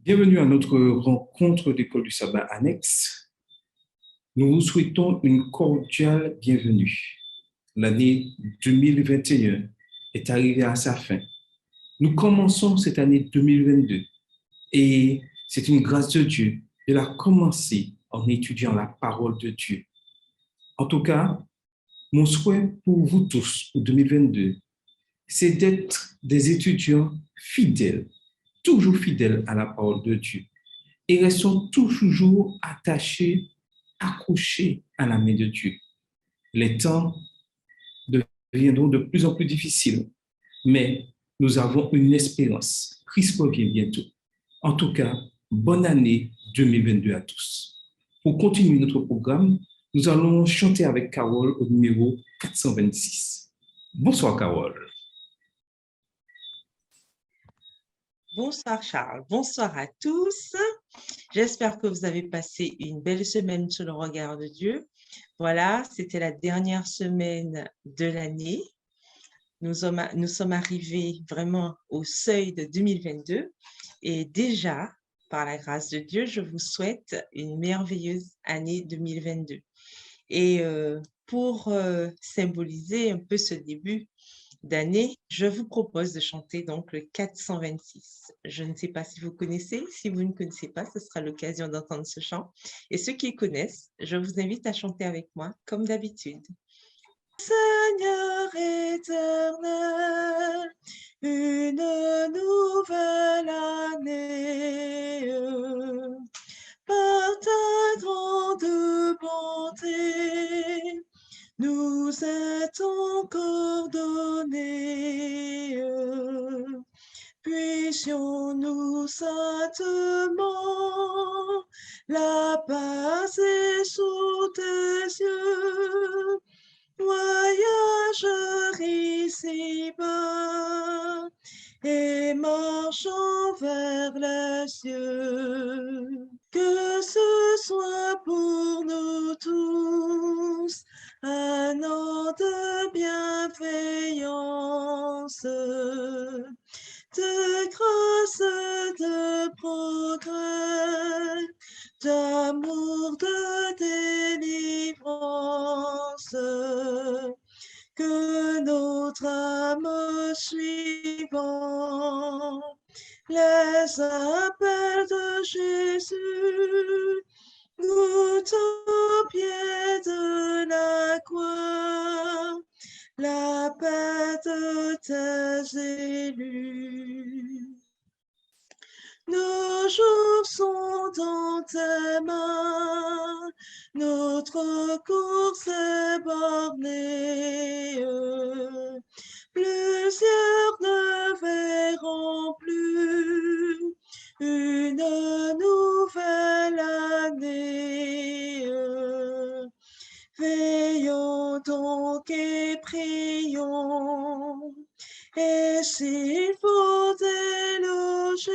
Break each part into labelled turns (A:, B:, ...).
A: Bienvenue à notre rencontre d'école du sabbat annexe. Nous vous souhaitons une cordiale bienvenue. L'année 2021 est arrivée à sa fin. Nous commençons cette année 2022 et c'est une grâce de Dieu de la commencer en étudiant la parole de Dieu. En tout cas, mon souhait pour vous tous pour 2022, c'est d'être des étudiants fidèles, toujours fidèles à la parole de Dieu. Et restons toujours attachés, accrochés à la main de Dieu. Les temps deviendront de plus en plus difficiles, mais nous avons une espérance. Christ revient bientôt. En tout cas, bonne année 2022 à tous. Pour continuer notre programme, nous allons chanter avec Carole au numéro 426. Bonsoir Carole.
B: Bonsoir Charles, bonsoir à tous. J'espère que vous avez passé une belle semaine sous le regard de Dieu. Voilà, c'était la dernière semaine de l'année. Nous sommes arrivés vraiment au seuil de 2022 et déjà, par la grâce de Dieu, je vous souhaite une merveilleuse année 2022. Et pour symboliser un peu ce début d'année, je vous propose de chanter donc le 426. Je ne sais pas si vous connaissez. Si vous ne connaissez pas, ce sera l'occasion d'entendre ce chant. Et ceux qui connaissent, je vous invite à chanter avec moi, comme d'habitude. Seigneur éternel, une nouvelle année, par ta grande bonté, nous est encore donné. Puissions-nous saintement la passer sous tes yeux, voyageurs ici-bas et marchant vers les cieux. Que ce soit pour nous tous un an de bienveillance, de grâce, de progrès, d'amour, de délivrance, que notre âme suivant les appels de Jésus goûte au pied de la croix la paix de tes élus. Nos jours sont dans tes mains, notre course est bornée. Plusieurs ne verront plus une nouvelle année. Veillons donc et prions, et s'il faut déloger,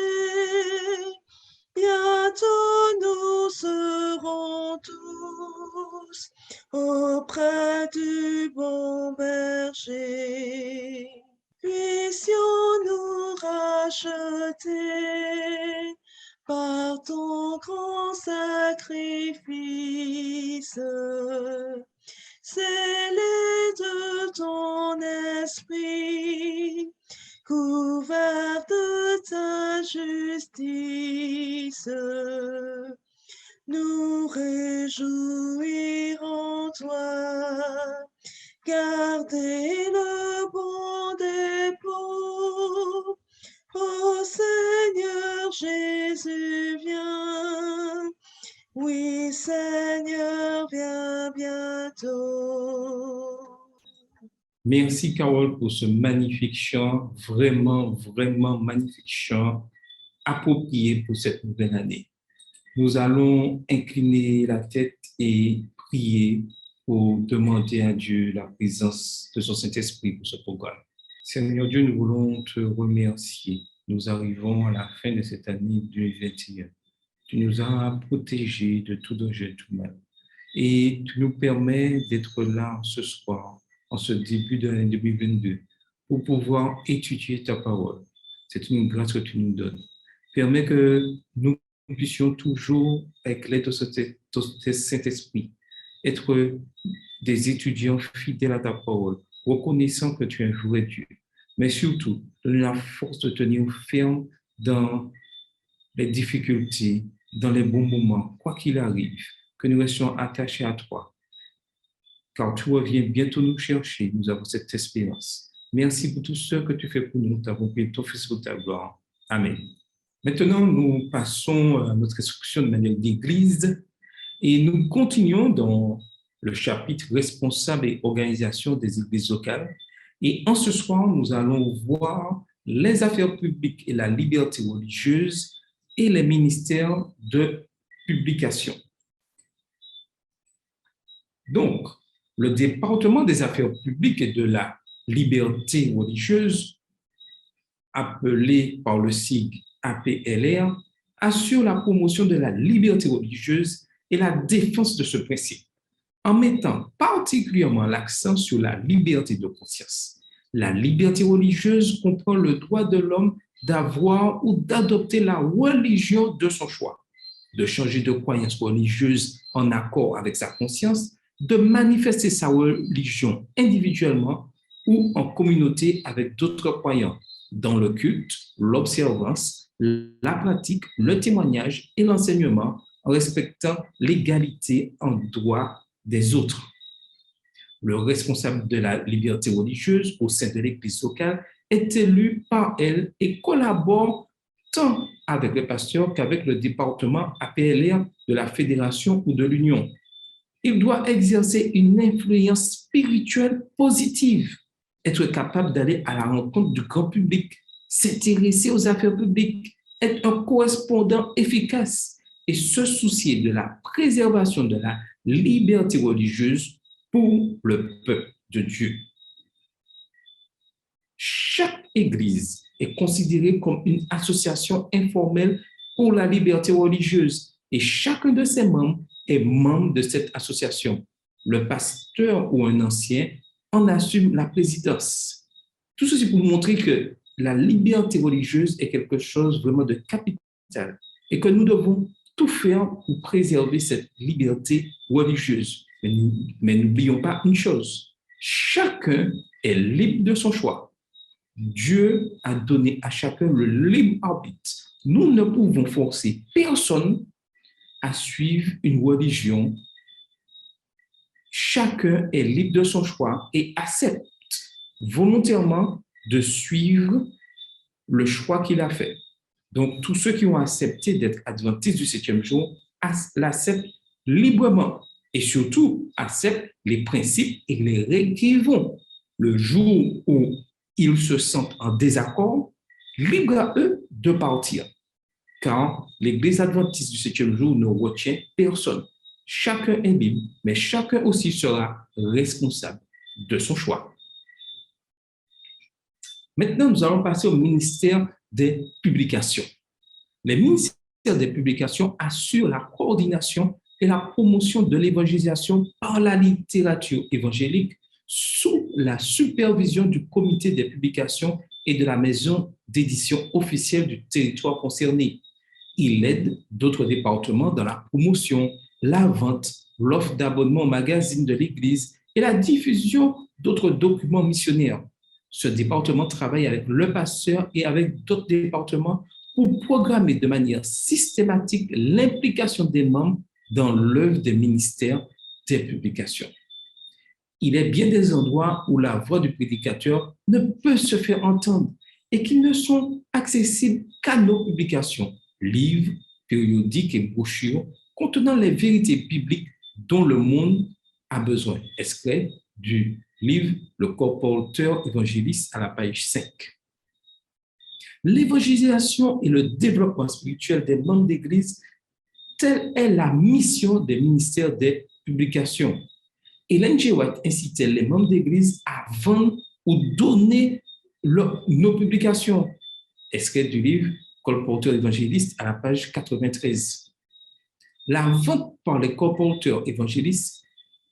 B: bientôt nous serons tous auprès du bon berger. Puissions-nous racheter par ton grand sacrifice, scellés de ton esprit, couverts de ta justice, nous réjouirons toi, garder le bon dépôt. Ô Seigneur Jésus, viens. Oui, Seigneur, viens bientôt.
A: Merci Carole pour ce magnifique chant, vraiment magnifique chant, approprié pour cette nouvelle année. Nous allons incliner la tête et prier pour demander à Dieu la présence de son Saint-Esprit pour ce programme. Seigneur Dieu, nous voulons te remercier. Nous arrivons à la fin de cette année 2021. Tu nous as protégés de tout danger, de tout mal. Et tu nous permets d'être là ce soir, en ce début de l'année 2022, pour pouvoir étudier ta parole. C'est une grâce que tu nous donnes. Permets que nous puissions toujours, avec l'aide de ce Saint-Esprit, être des étudiants fidèles à ta parole, reconnaissant que tu es un vrai Dieu, mais surtout, donne la force de tenir ferme dans les difficultés, dans les bons moments, quoi qu'il arrive, que nous restions attachés à toi, car tu reviens bientôt nous chercher, nous avons cette espérance. Merci pour tout ce que tu fais pour nous, nous t'avons prié ton Fils pour ta gloire. Amen. Maintenant, nous passons à notre instruction de manière d'église et nous continuons dans le chapitre responsable et organisation des églises locales. Et en ce soir, nous allons voir les affaires publiques et la liberté religieuse et les ministères de publication. Donc, le département des affaires publiques et de la liberté religieuse, appelé par le sigle APLR, assure la promotion de la liberté religieuse et la défense de ce principe, en mettant particulièrement l'accent sur la liberté de conscience. La liberté religieuse comprend le droit de l'homme d'avoir ou d'adopter la religion de son choix, de changer de croyance religieuse en accord avec sa conscience, de manifester sa religion individuellement ou en communauté avec d'autres croyants, dans le culte, l'observance, la pratique, le témoignage et l'enseignement, en respectant l'égalité en droit des autres. Le responsable de la liberté religieuse au sein de l'Église locale est élu par elle et collabore tant avec le pasteur qu'avec le département APLR de la fédération ou de l'union. Il doit exercer une influence spirituelle positive, être capable d'aller à la rencontre du grand public, s'intéresser aux affaires publiques, être un correspondant efficace et se soucier de la préservation de la liberté religieuse pour le peuple de Dieu. Chaque église est considérée comme une association informelle pour la liberté religieuse et chacun de ses membres est membre de cette association. Le pasteur ou un ancien en assume la présidence. Tout ceci pour montrer que la liberté religieuse est quelque chose vraiment de capital et que nous devons tout faire pour préserver cette liberté religieuse. Mais n'oublions pas une chose, chacun est libre de son choix. Dieu a donné à chacun le libre arbitre. Nous ne pouvons forcer personne à suivre une religion. Chacun est libre de son choix et accepte volontairement de suivre le choix qu'il a fait. Donc, tous ceux qui ont accepté d'être adventistes du 7e jour l'acceptent librement et surtout acceptent les principes et les règles qui y vont. Le jour où ils se sentent en désaccord, libre à eux de partir. Car l'Église adventiste du 7e jour ne retient personne. Chacun est libre, mais chacun aussi sera responsable de son choix. Maintenant, nous allons passer au ministère des publications. Les ministères des publications assurent la coordination et la promotion de l'évangélisation par la littérature évangélique sous la supervision du comité des publications et de la maison d'édition officielle du territoire concerné. Il aide d'autres départements dans la promotion, la vente, l'offre d'abonnement au magazine de l'Église et la diffusion d'autres documents missionnaires. Ce département travaille avec le pasteur et avec d'autres départements pour programmer de manière systématique l'implication des membres dans l'œuvre des ministères des publications. Il est bien des endroits où la voix du prédicateur ne peut se faire entendre et qui ne sont accessibles qu'à nos publications, livres, périodiques et brochures contenant les vérités bibliques dont le monde a besoin. Extrait du livre Le colporteur évangéliste à la page 5. L'évangélisation et le développement spirituel des membres d'Église, telle est la mission des ministères des publications. Ellen G. White incitait les membres d'Église à vendre ou donner nos publications. Extrait du livre Colporteur évangéliste à la page 93. La vente par les colporteurs évangélistes,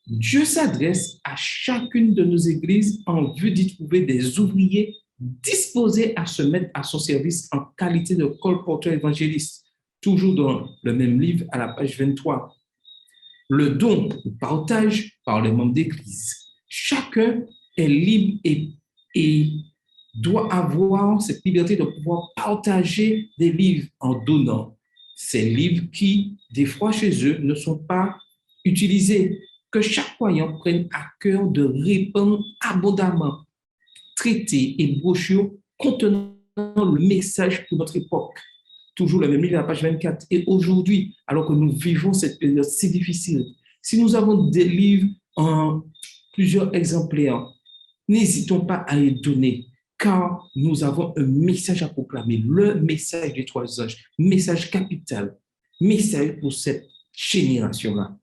A: Dieu s'adresse à chacune de nos églises en vue d'y trouver des ouvriers disposé à se mettre à son service en qualité de colporteur évangéliste, toujours dans le même livre à la page 23. Le don, le partage par les membres d'Église. Chacun est libre et doit avoir cette liberté de pouvoir partager des livres en donnant. Ces livres qui, des fois chez eux, ne sont pas utilisés. Que chaque croyant prenne à cœur de répandre abondamment traités et brochures contenant le message pour notre époque. Toujours le même livre à la page 24. Et aujourd'hui, alors que nous vivons cette période si difficile, si nous avons des livres en plusieurs exemplaires, n'hésitons pas à les donner, car nous avons un message à proclamer, le message des trois anges, message capital, message pour cette génération-là.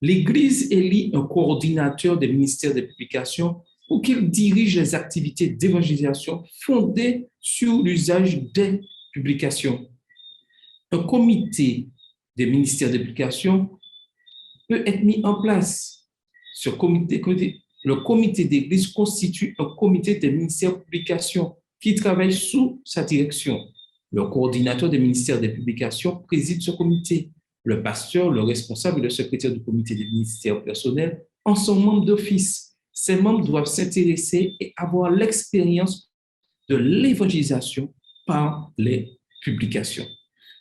A: L'Église élit un coordinateur des ministères de publication pour qu'il dirige les activités d'évangélisation fondées sur l'usage des publications. Un comité des ministères de publication peut être mis en place. Le comité d'Église constitue un comité des ministères de publication qui travaille sous sa direction. Le coordinateur des ministères de publication préside ce comité. Le pasteur, le responsable et le secrétaire du comité des ministères personnels en sont membres d'office. Ces membres doivent s'intéresser et avoir l'expérience de l'évangélisation par les publications.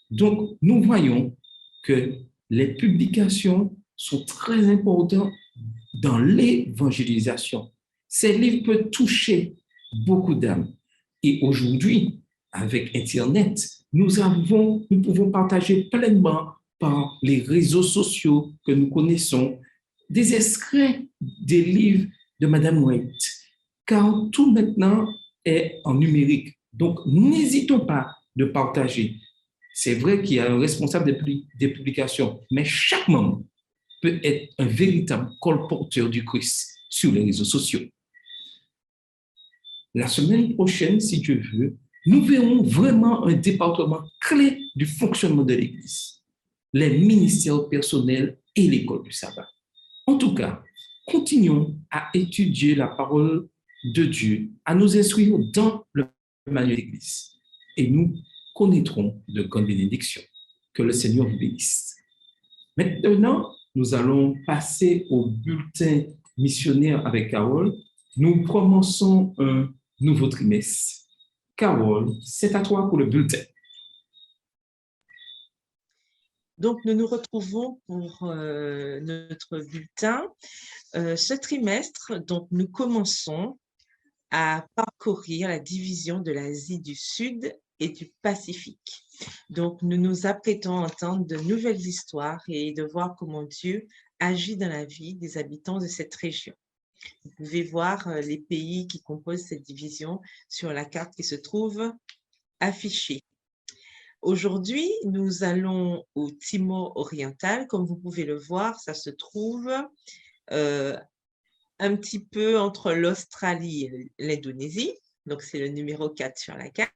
A: Donc, nous voyons que les publications sont très importantes dans l'évangélisation. Ces livres peuvent toucher beaucoup d'âmes. Et aujourd'hui, avec Internet, nous pouvons partager pleinement par les réseaux sociaux que nous connaissons des extraits des livres de Madame White, car tout maintenant est en numérique. Donc, n'hésitons pas de partager. C'est vrai qu'il y a un responsable des publications, mais chaque membre peut être un véritable colporteur du Christ sur les réseaux sociaux. La semaine prochaine, si Dieu veut, nous verrons vraiment un département clé du fonctionnement de l'Église, les ministères personnels et l'école du sabbat. En tout cas, continuons à étudier la parole de Dieu, à nous instruire dans le manuel de l'Église, et nous connaîtrons de grandes bénédictions. Que le Seigneur vous bénisse. Maintenant, nous allons passer au bulletin missionnaire avec Carole. Nous commençons un nouveau trimestre. Carole, c'est à toi pour le bulletin.
B: Donc, nous nous retrouvons pour notre bulletin. Ce trimestre, donc, nous commençons à parcourir la division de l'Asie du Sud et du Pacifique. Donc, nous nous apprêtons à entendre de nouvelles histoires et de voir comment Dieu agit dans la vie des habitants de cette région. Vous pouvez voir les pays qui composent cette division sur la carte qui se trouve affichée. Aujourd'hui, nous allons au Timor oriental. Comme vous pouvez le voir, ça se trouve un petit peu entre l'Australie et l'Indonésie. Donc, c'est le numéro 4 sur la carte.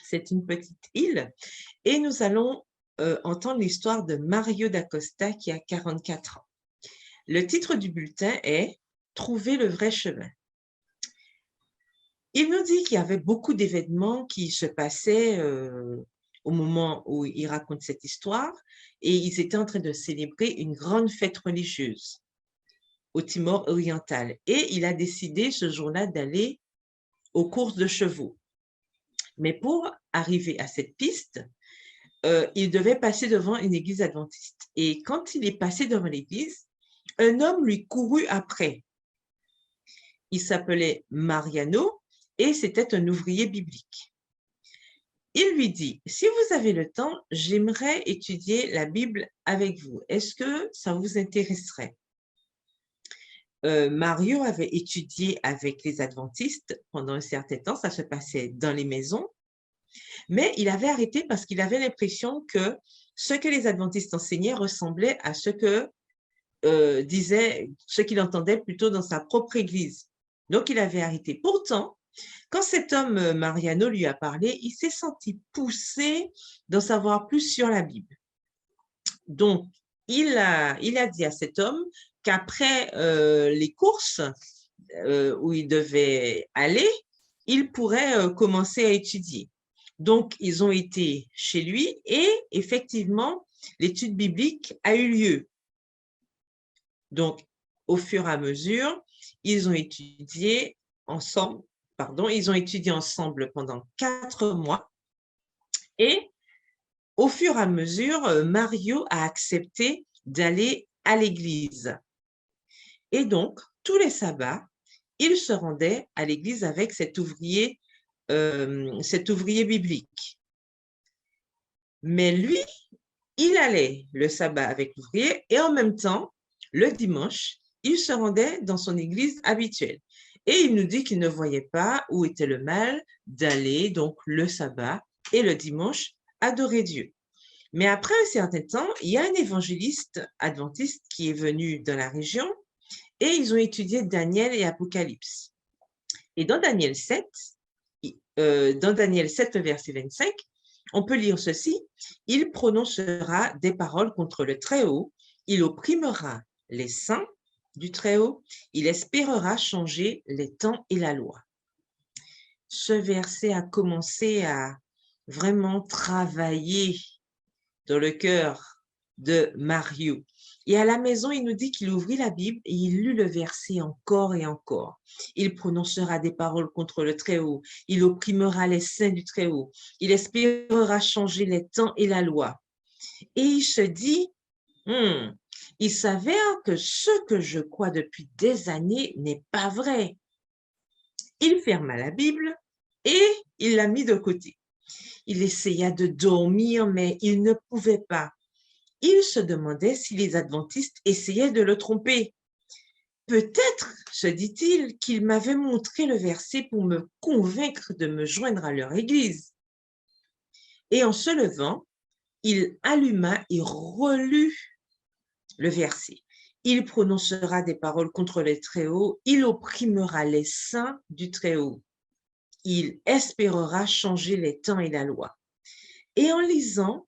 B: C'est une petite île. Et nous allons entendre l'histoire de Mario da Costa qui a 44 ans. Le titre du bulletin est « Trouver le vrai chemin ». Il nous dit qu'il y avait beaucoup d'événements qui se passaient au moment où il raconte cette histoire et ils étaient en train de célébrer une grande fête religieuse au Timor oriental. Et il a décidé ce jour-là d'aller aux courses de chevaux. Mais pour arriver à cette piste, il devait passer devant une église adventiste. Et quand il est passé devant l'église, un homme lui courut après. Il s'appelait Mariano et c'était un ouvrier biblique. Il lui dit, si vous avez le temps, j'aimerais étudier la Bible avec vous. Est-ce que ça vous intéresserait? Mario avait étudié avec les adventistes pendant un certain temps, ça se passait dans les maisons, mais il avait arrêté parce qu'il avait l'impression que ce que les adventistes enseignaient ressemblait à ce que disait, ce qu'il entendait plutôt dans sa propre église. Donc, il avait arrêté. Pourtant, quand cet homme, Mariano, lui a parlé, il s'est senti poussé d'en savoir plus sur la Bible. Donc, il a dit à cet homme qu'après les courses, où il devait aller, il pourrait commencer à étudier. Donc, ils ont été chez lui et effectivement, l'étude biblique a eu lieu. Donc, au fur et à mesure, ils ont étudié ensemble pendant 4 mois. Et au fur et à mesure, Mario a accepté d'aller à l'église. Et donc, tous les sabbats, il se rendait à l'église avec cet ouvrier biblique. Mais lui, il allait le sabbat avec l'ouvrier et en même temps, le dimanche, il se rendait dans son église habituelle. Et il nous dit qu'il ne voyait pas où était le mal d'aller donc le sabbat et le dimanche adorer Dieu. Mais après un certain temps, il y a un évangéliste adventiste qui est venu dans la région et ils ont étudié Daniel et Apocalypse. Et dans Daniel 7, verset 25, on peut lire ceci: « Il prononcera des paroles contre le Très-Haut, il opprimera les saints du Très-Haut, il espérera changer les temps et la loi. » Ce verset a commencé à vraiment travailler dans le cœur de Mario. Et à la maison, il nous dit qu'il ouvrit la Bible et il lut le verset encore et encore. Il prononcera des paroles contre le Très-Haut. Il opprimera les saints du Très-Haut. Il espérera changer les temps et la loi. Et il se dit, il s'avère que ce que je crois depuis des années n'est pas vrai. Il ferma la Bible et il l'a mis de côté. Il essaya de dormir, mais il ne pouvait pas. Il se demandait si les adventistes essayaient de le tromper. Peut-être, se dit-il, qu'ils m'avaient montré le verset pour me convaincre de me joindre à leur église. Et en se levant, il alluma et relut le verset. Il prononcera des paroles contre le Très-Haut, il opprimera les saints du Très-Haut. Il espérera changer les temps et la loi. Et en lisant,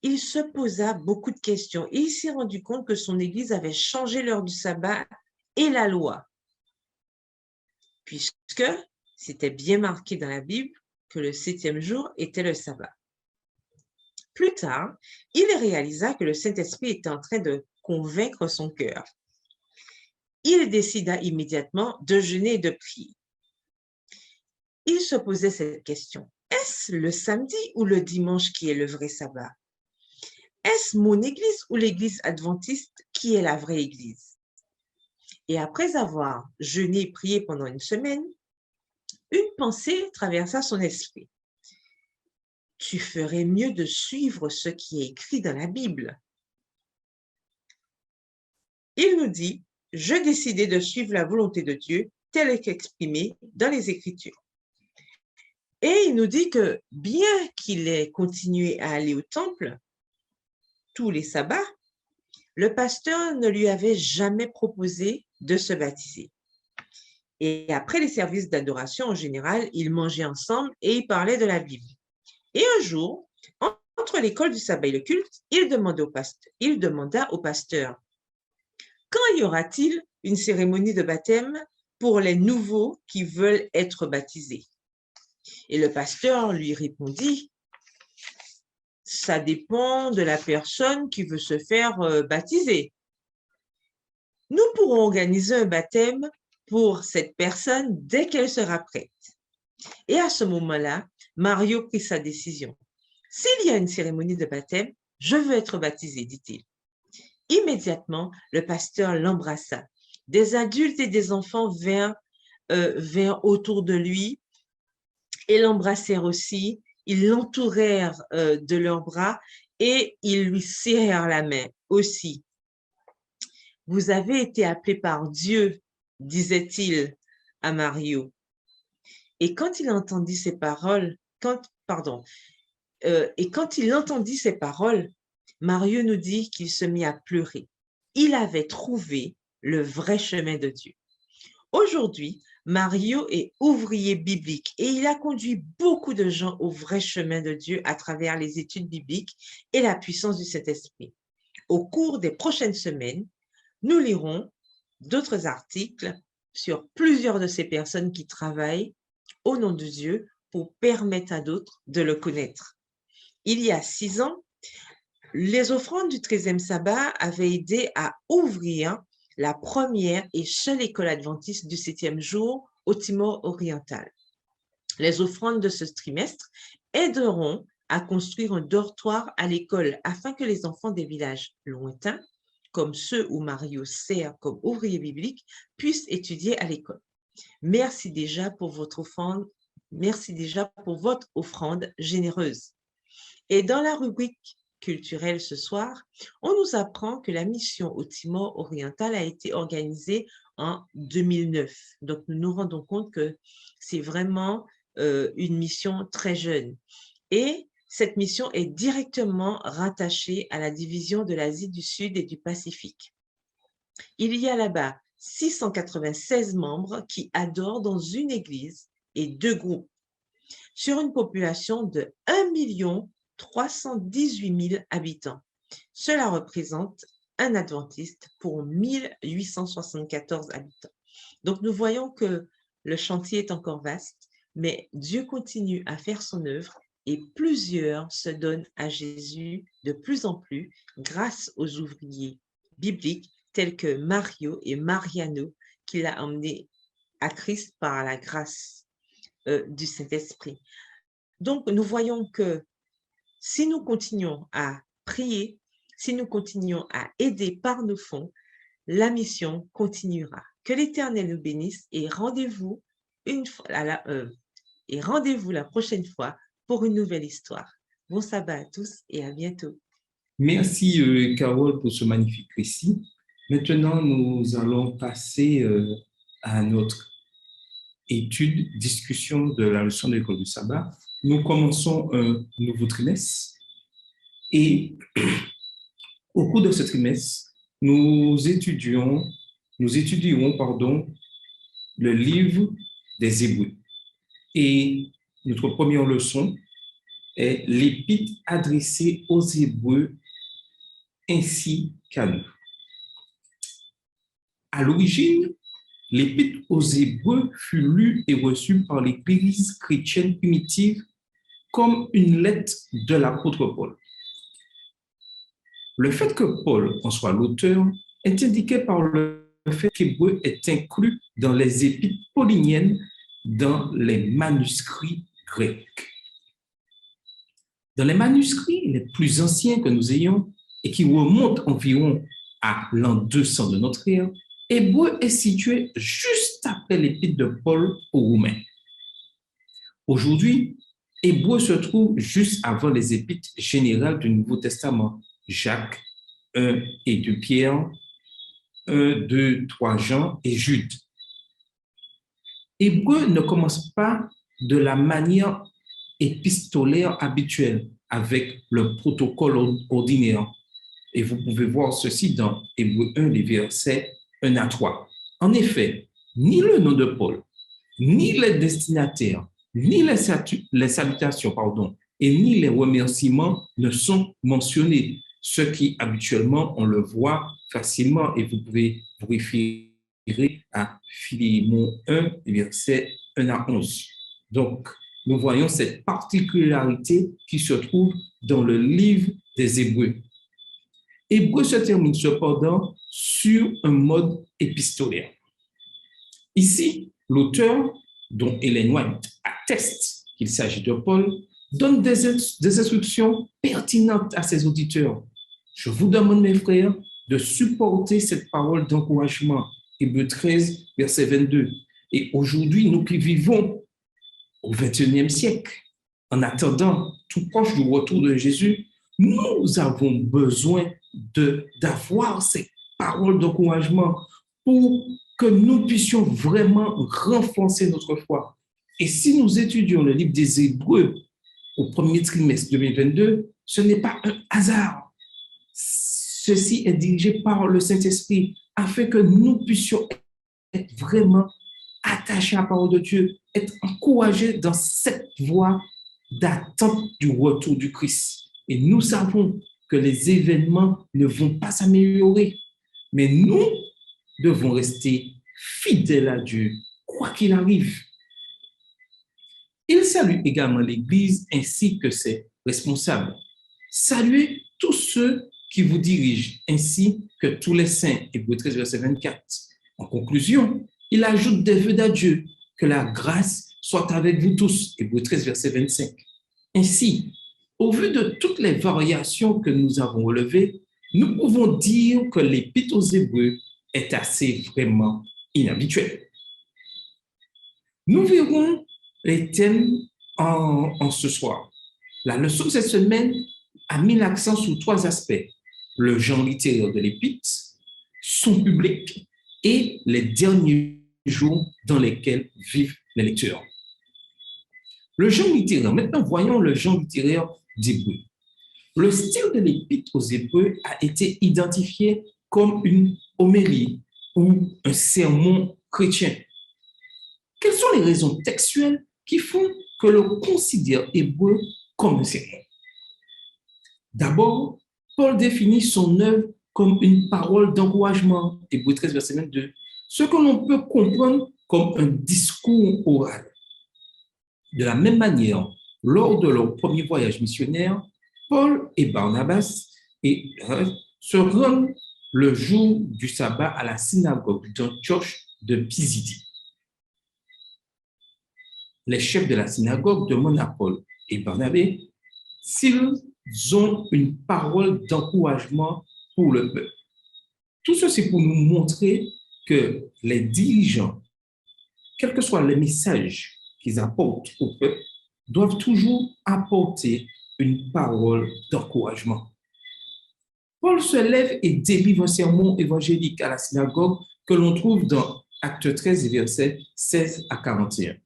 B: il se posa beaucoup de questions et il s'est rendu compte que son église avait changé l'heure du sabbat et la loi, puisque c'était bien marqué dans la Bible que le 7e jour était le sabbat. Plus tard, il réalisa que le Saint-Esprit était en train de convaincre son cœur. Il décida immédiatement de jeûner et de prier. Il se posait cette question: est-ce le samedi ou le dimanche qui est le vrai sabbat? Est-ce mon église ou l'église adventiste qui est la vraie église? Et après avoir jeûné et prié pendant une semaine, une pensée traversa son esprit. Tu ferais mieux de suivre ce qui est écrit dans la Bible. Il nous dit, je décidai de suivre la volonté de Dieu telle qu'exprimée dans les Écritures. Et il nous dit que bien qu'il ait continué à aller au temple tous les sabbats, le pasteur ne lui avait jamais proposé de se baptiser. Et après les services d'adoration, en général, ils mangeaient ensemble et ils parlaient de la Bible. Et un jour, entre l'école du sabbat et le culte, il demanda au pasteur, quand y aura-t-il une cérémonie de baptême pour les nouveaux qui veulent être baptisés? Et le pasteur lui répondit, ça dépend de la personne qui veut se faire baptiser. Nous pourrons organiser un baptême pour cette personne dès qu'elle sera prête. Et à ce moment-là, Mario prit sa décision. S'il y a une cérémonie de baptême, je veux être baptisé, dit-il. Immédiatement, le pasteur l'embrassa. Des adultes et des enfants vinrent autour de lui et l'embrassèrent aussi. Ils l'entourèrent de leurs bras et ils lui serrèrent la main aussi. Vous avez été appelé par Dieu, disait-il à Mario. Et quand il entendit ces paroles, Mario nous dit qu'il se mit à pleurer. Il avait trouvé le vrai chemin de Dieu. Aujourd'hui, Mario est ouvrier biblique et il a conduit beaucoup de gens au vrai chemin de Dieu à travers les études bibliques et la puissance du Saint-Esprit. Au cours des prochaines semaines, nous lirons d'autres articles sur plusieurs de ces personnes qui travaillent au nom de Dieu pour permettre à d'autres de le connaître. Il y a 6 ans, les offrandes du 13e sabbat avaient aidé à ouvrir la première et seule école adventiste du 7e jour au Timor oriental. Les offrandes de ce trimestre aideront à construire un dortoir à l'école afin que les enfants des villages lointains, comme ceux où Mario sert comme ouvrier biblique, puissent étudier à l'école. Merci déjà pour votre offrande, généreuse. Et dans la rubrique culturelle ce soir, on nous apprend que la mission au Timor oriental a été organisée en 2009. Donc, nous nous rendons compte que c'est vraiment une mission très jeune. Et cette mission est directement rattachée à la division de l'Asie du Sud et du Pacifique. Il y a là-bas 696 membres qui adorent dans une église et 2 groupes, sur une population de 1 318 000 habitants. Cela représente un adventiste pour 1874 habitants. Donc, nous voyons que le chantier est encore vaste, mais Dieu continue à faire son œuvre et plusieurs se donnent à Jésus de plus en plus grâce aux ouvriers bibliques tels que Mario et Mariano qu'il a emmenés à Christ par la grâce du Saint-Esprit. Donc, nous voyons que si nous continuons à prier, si nous continuons à aider par nos fonds, la mission continuera. Que l'Éternel nous bénisse et rendez-vous la prochaine fois pour une nouvelle histoire. Bon sabbat à tous et à bientôt.
A: Merci, Carole, pour ce magnifique récit. Maintenant, nous allons passer à notre étude, discussion de la leçon de l'école du sabbat. Nous commençons un nouveau trimestre et au cours de ce trimestre, nous étudierons le livre des Hébreux. Et notre première leçon est l'épître adressée aux Hébreux ainsi qu'à nous. À l'origine, l'épître aux Hébreux fut lue et reçue par l'Église chrétienne primitive comme une lettre de l'apôtre Paul. Le fait que Paul en soit l'auteur est indiqué par le fait qu'Hébreu est inclus dans les épîtres pauliniennes dans les manuscrits grecs. Dans les manuscrits les plus anciens que nous ayons et qui remontent environ à l'an 200 de notre ère, Hébreu est situé juste après l'épître de Paul aux Romains. Aujourd'hui, Hébreu se trouve juste avant les épîtres générales du Nouveau Testament, Jacques, 1 et 2 Pierre, 1, 2, 3 Jean et Jude. Hébreu ne commence pas de la manière épistolaire habituelle avec le protocole ordinaire. Et vous pouvez voir ceci dans Hébreu 1, les versets 1 à 3. En effet, ni le nom de Paul, ni les destinataires, ni les salutations, et ni les remerciements ne sont mentionnés, ce qui habituellement on le voit facilement et vous pouvez vous référer à Philémon 1, versets 1 à 11. Donc, nous voyons cette particularité qui se trouve dans le livre des Hébreux. Hébreu se termine cependant sur un mode épistolaire. Ici, l'auteur, dont Ellen White atteste qu'il s'agit de Paul, donne des instructions pertinentes à ses auditeurs. Je vous demande, mes frères, de supporter cette parole d'encouragement. Hébreux 13, verset 22. Et aujourd'hui, nous qui vivons au XXIe siècle, en attendant tout proche du retour de Jésus, nous avons besoin d'avoir ces paroles d'encouragement pour que nous puissions vraiment renforcer notre foi. Et si nous étudions le livre des Hébreux au premier trimestre 2022, ce n'est pas un hasard. Ceci est dirigé par le Saint-Esprit afin que nous puissions être vraiment attachés à la parole de Dieu, être encouragés dans cette voie d'attente du retour du Christ. Et nous savons que les événements ne vont pas s'améliorer, mais nous devons rester fidèle à Dieu, quoi qu'il arrive. Il salue également l'Église ainsi que ses responsables. Saluez tous ceux qui vous dirigent, ainsi que tous les saints. Hébreux 13, verset 24. En conclusion, il ajoute des vœux d'adieu, que la grâce soit avec vous tous. Hébreux 13, verset 25. Ainsi, au vu de toutes les variations que nous avons relevées, nous pouvons dire que l'Épître aux Hébreux est assez vraiment inhabituel. Nous verrons les thèmes en ce soir. La leçon de cette semaine a mis l'accent sur 3 aspects: le genre littéraire de l'Épître, son public et les derniers jours dans lesquels vivent les lecteurs. Le genre littéraire. Maintenant, voyons le genre littéraire d'Hébreux. Le style de l'Épître aux Hébreux a été identifié comme une homélie ou un sermon chrétien. Quelles sont les raisons textuelles qui font que l'on considère Hébreux comme un sermon? D'abord, Paul définit son œuvre comme une parole d'encouragement, Hébreux 13, verset 22, ce que l'on peut comprendre comme un discours oral. De la même manière, lors de leur premier voyage missionnaire, Paul et Barnabas se rendent le jour du sabbat à la synagogue d'Antioche de Pisidie. Les chefs de la synagogue demandent à Paul et Barnabé s'ils ont une parole d'encouragement pour le peuple. Tout ceci pour nous montrer que les dirigeants, quels que soient les messages qu'ils apportent au peuple, doivent toujours apporter une parole d'encouragement. Paul se lève et délivre un sermon évangélique à la synagogue que l'on trouve dans Actes 13, versets 16 à 41.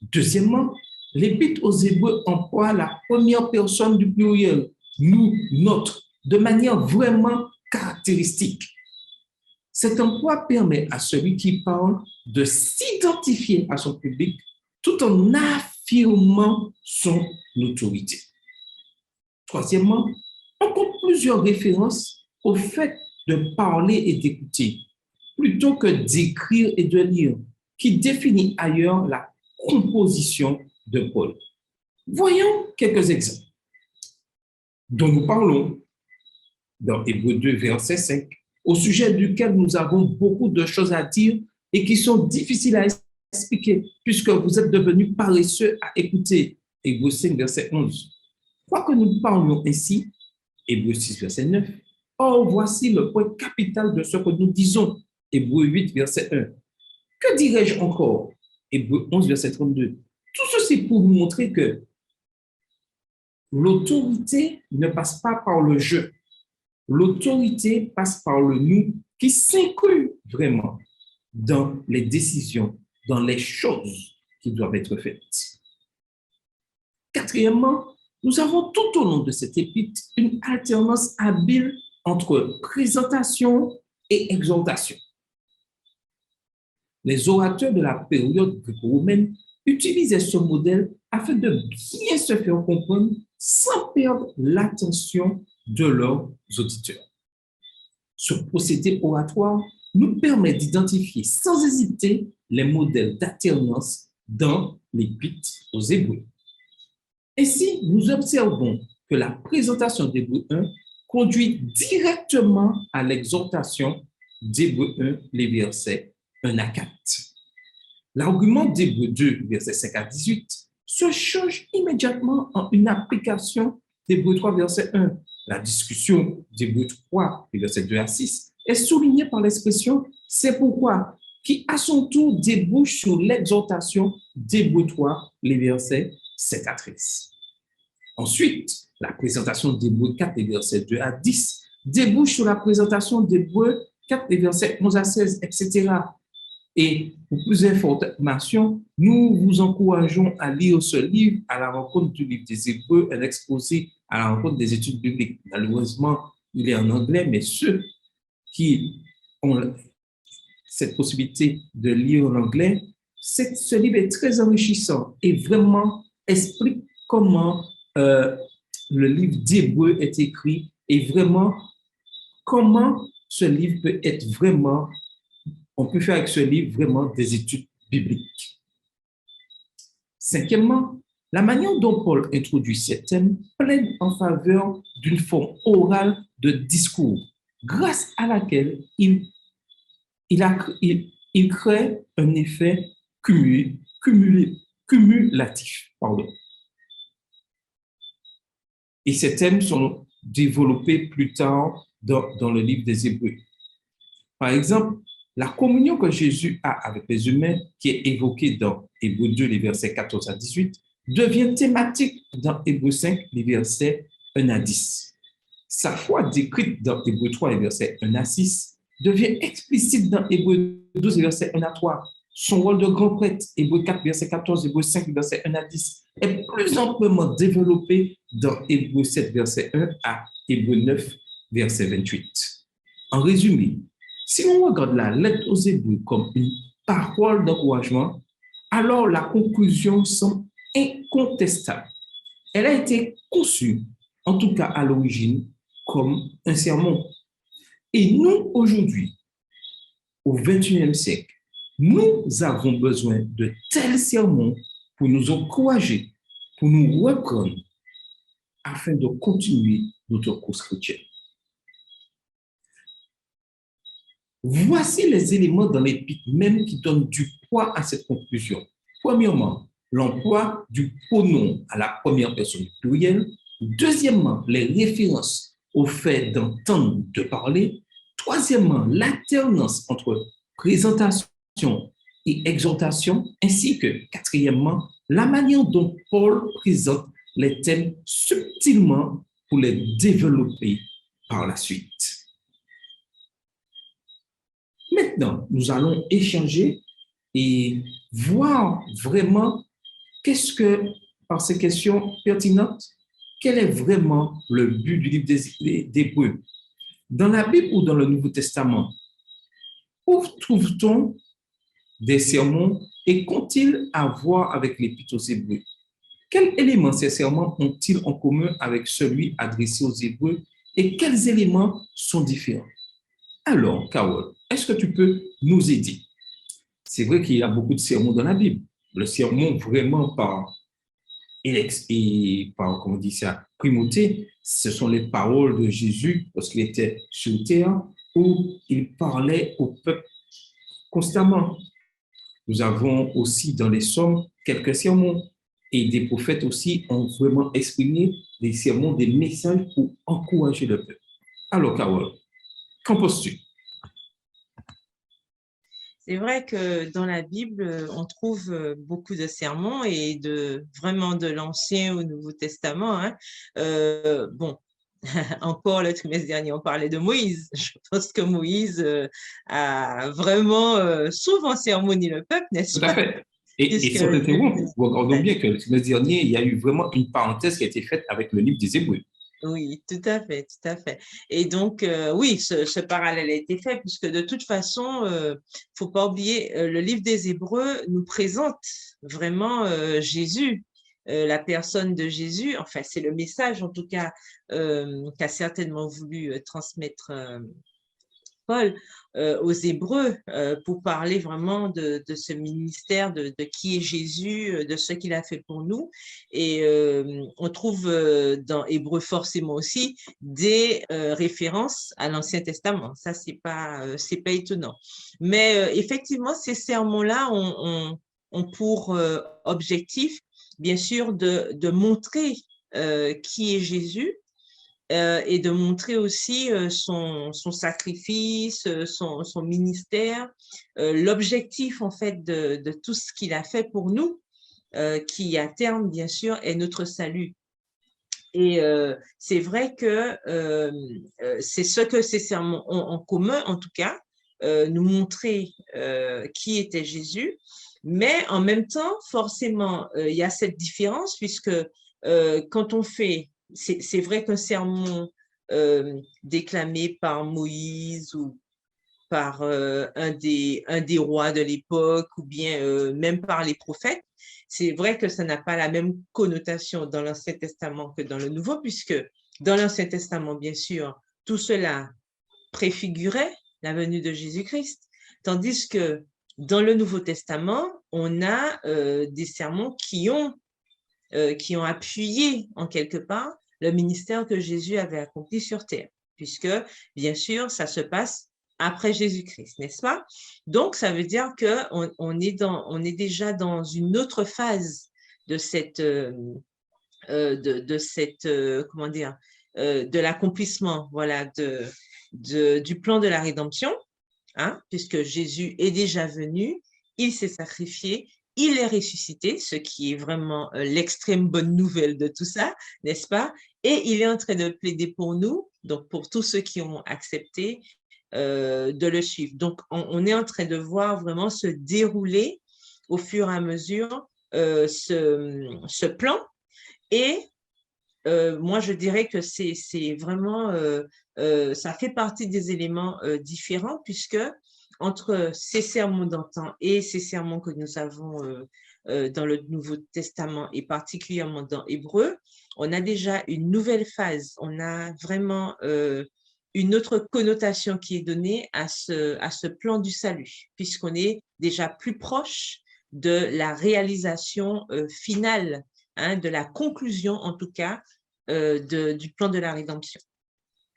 A: Deuxièmement, l'Épître aux Hébreux emploie la première personne du pluriel, nous, notre, de manière vraiment caractéristique. Cet emploi permet à celui qui parle de s'identifier à son public tout en affirmant son autorité. Troisièmement, on compte plusieurs références au fait de parler et d'écouter, plutôt que d'écrire et de lire, qui définit ailleurs la composition de Paul. Voyons quelques exemples dont nous parlons dans Hébreux 2, verset 5, au sujet duquel nous avons beaucoup de choses à dire et qui sont difficiles à expliquer puisque vous êtes devenus paresseux à écouter. Hébreux 5, verset 11. Quoique nous parlions ainsi, Hébreux 6, verset 9, or voici le point capital de ce que nous disons. Hébreux 8, verset 1. Que dirais-je encore? Hébreux 11, verset 32. Tout ceci pour vous montrer que l'autorité ne passe pas par le je. L'autorité passe par le nous qui s'inclut vraiment dans les décisions, dans les choses qui doivent être faites. Quatrièmement, nous avons tout au long de cette épître une alternance habile entre présentation et exhortation. Les orateurs de la période gréco-romaine utilisaient ce modèle afin de bien se faire comprendre sans perdre l'attention de leurs auditeurs. Ce procédé oratoire nous permet d'identifier sans hésiter les modèles d'alternance dans l'Épître aux Hébreux. Ainsi, nous observons que la présentation d'Hébreux 1 conduit directement à l'exhortation d'Hébreux 1, les versets 1 à 4. L'argument d'Hébreux 2, versets 5 à 18, se change immédiatement en une application d'Hébreux 3, verset 1. La discussion d'Hébreux 3, versets 2 à 6, est soulignée par l'expression « c'est pourquoi », qui à son tour débouche sur l'exhortation d'Hébreux 3, les versets 7 à 13. Ensuite, la présentation d'Hébreux 4, les versets 2 à 10, débouche sur la présentation d'Hébreux 4, les versets 11 à 16, etc. Et pour plus d'informations, nous vous encourageons à lire ce livre à la rencontre du livre des Hébreux, un exposé à la rencontre des études bibliques. Malheureusement, il est en anglais, mais ceux qui ont cette possibilité de lire en anglais, ce livre est très enrichissant et vraiment explique comment le livre d'Hébreux est écrit et vraiment comment ce livre peut être vraiment on peut faire avec ce livre vraiment des études bibliques. Cinquièmement, la manière dont Paul introduit ces thèmes plaide en faveur d'une forme orale de discours, grâce à laquelle il crée un effet cumulatif. Pardon. Et ces thèmes sont développés plus tard dans le livre des Hébreux. Par exemple, la communion que Jésus a avec les humains, qui est évoquée dans Hébreux 2, les versets 14 à 18, devient thématique dans Hébreux 5, les versets 1 à 10. Sa foi décrite dans Hébreux 3, les versets 1 à 6, devient explicite dans Hébreux 12, les versets 1 à 3. Son rôle de grand prêtre, Hébreux 4, verset 14, Hébreux 5, verset 1 à 10, est plus amplement développé dans Hébreux 7, verset 1 à Hébreux 9, verset 28. En résumé, si l'on regarde la lettre aux Hébreux comme une parole d'encouragement, alors la conclusion semble incontestable. Elle a été conçue, en tout cas à l'origine, comme un sermon. Et nous, aujourd'hui, au XXIe siècle, nous avons besoin de tels sermons pour nous encourager, pour nous reprendre, afin de continuer notre course chrétienne. Voici les éléments dans l'épître même qui donnent du poids à cette conclusion. Premièrement, l'emploi du pronom à la première personne plurielle. Deuxièmement, les références au fait d'entendre, de parler. Troisièmement, l'alternance entre présentation et exhortation, ainsi que, quatrièmement, la manière dont Paul présente les thèmes subtilement pour les développer par la suite. Maintenant, nous allons échanger et voir vraiment qu'est-ce que, par ces questions pertinentes, quel est vraiment le but du livre des Hébreux. Dans la Bible ou dans le Nouveau Testament, où trouve-t-on des sermons et qu'ont-ils à voir avec l'Épître aux Hébreux? Quels éléments ces sermons ont-ils en commun avec celui adressé aux Hébreux et quels éléments sont différents? Alors, Carole, est-ce que tu peux nous aider? C'est vrai qu'il y a beaucoup de sermons dans la Bible. Le sermon vraiment par comment on dit ça, primauté, ce sont les paroles de Jésus lorsqu'il était sur terre où il parlait au peuple constamment. Nous avons aussi dans les Psaumes quelques sermons et des prophètes aussi ont vraiment exprimé des sermons, des messages pour encourager le peuple. Alors, Carole, qu'en penses-tu?
B: C'est vrai que dans la Bible, on trouve beaucoup de sermons et vraiment de l'Ancien au Nouveau Testament. Hein. Bon, encore le trimestre dernier, on parlait de Moïse. Je pense que Moïse a vraiment souvent sermonné le peuple, n'est-ce
A: Tout à
B: pas?
A: fait. Et sans t'interrompre, regardons bien que le trimestre dernier, il y a eu vraiment une parenthèse qui a été faite avec le livre des Hébreux.
B: Oui, tout à fait, tout à fait. Et donc, oui, ce parallèle a été fait, puisque de toute façon, faut pas oublier, le livre des Hébreux nous présente vraiment Jésus, la personne de Jésus. Enfin, c'est le message, en tout cas, qu'a certainement voulu transmettre Paul aux Hébreux pour parler vraiment de ce ministère, de qui est Jésus, de ce qu'il a fait pour nous. Et on trouve dans Hébreux forcément aussi des références à l'Ancien Testament. Ça, c'est pas étonnant. Mais effectivement, ces sermons-là ont pour objectif, bien sûr, de montrer qui est Jésus, et de montrer aussi son sacrifice, son ministère, l'objectif en fait de tout ce qu'il a fait pour nous, qui à terme, bien sûr, est notre salut. Et c'est vrai que c'est ce que ces sermons ont en commun, en tout cas, nous montrer qui était Jésus, mais en même temps, forcément, il y a cette différence puisque quand on fait c'est vrai qu'un sermon déclamé par Moïse ou par un des rois de l'époque ou bien même par les prophètes, c'est vrai que ça n'a pas la même connotation dans l'Ancien Testament que dans le Nouveau, puisque dans l'Ancien Testament, bien sûr, tout cela préfigurait la venue de Jésus-Christ. Tandis que dans le Nouveau Testament, on a des sermons qui ont appuyé en quelque part le ministère que Jésus avait accompli sur terre, puisque bien sûr, ça se passe après Jésus-Christ, n'est-ce pas? Donc, ça veut dire qu'on est déjà dans une autre phase de cette, comment dire, de l'accomplissement, voilà, du plan de la rédemption, hein, puisque Jésus est déjà venu, il s'est sacrifié, il est ressuscité, ce qui est vraiment l'extrême bonne nouvelle de tout ça, n'est-ce pas? Et il est en train de plaider pour nous, donc pour tous ceux qui ont accepté de le suivre. Donc, on est en train de voir vraiment se dérouler au fur et à mesure ce plan. Et moi, je dirais que c'est vraiment, ça fait partie des éléments différents, puisque entre ces sermons d'antan et ces sermons que nous avons dans le Nouveau Testament et particulièrement dans Hébreu, on a déjà une nouvelle phase. On a vraiment une autre connotation qui est donnée à ce plan du salut, puisqu'on est déjà plus proche de la réalisation finale, hein, de la conclusion en tout cas du plan de la rédemption.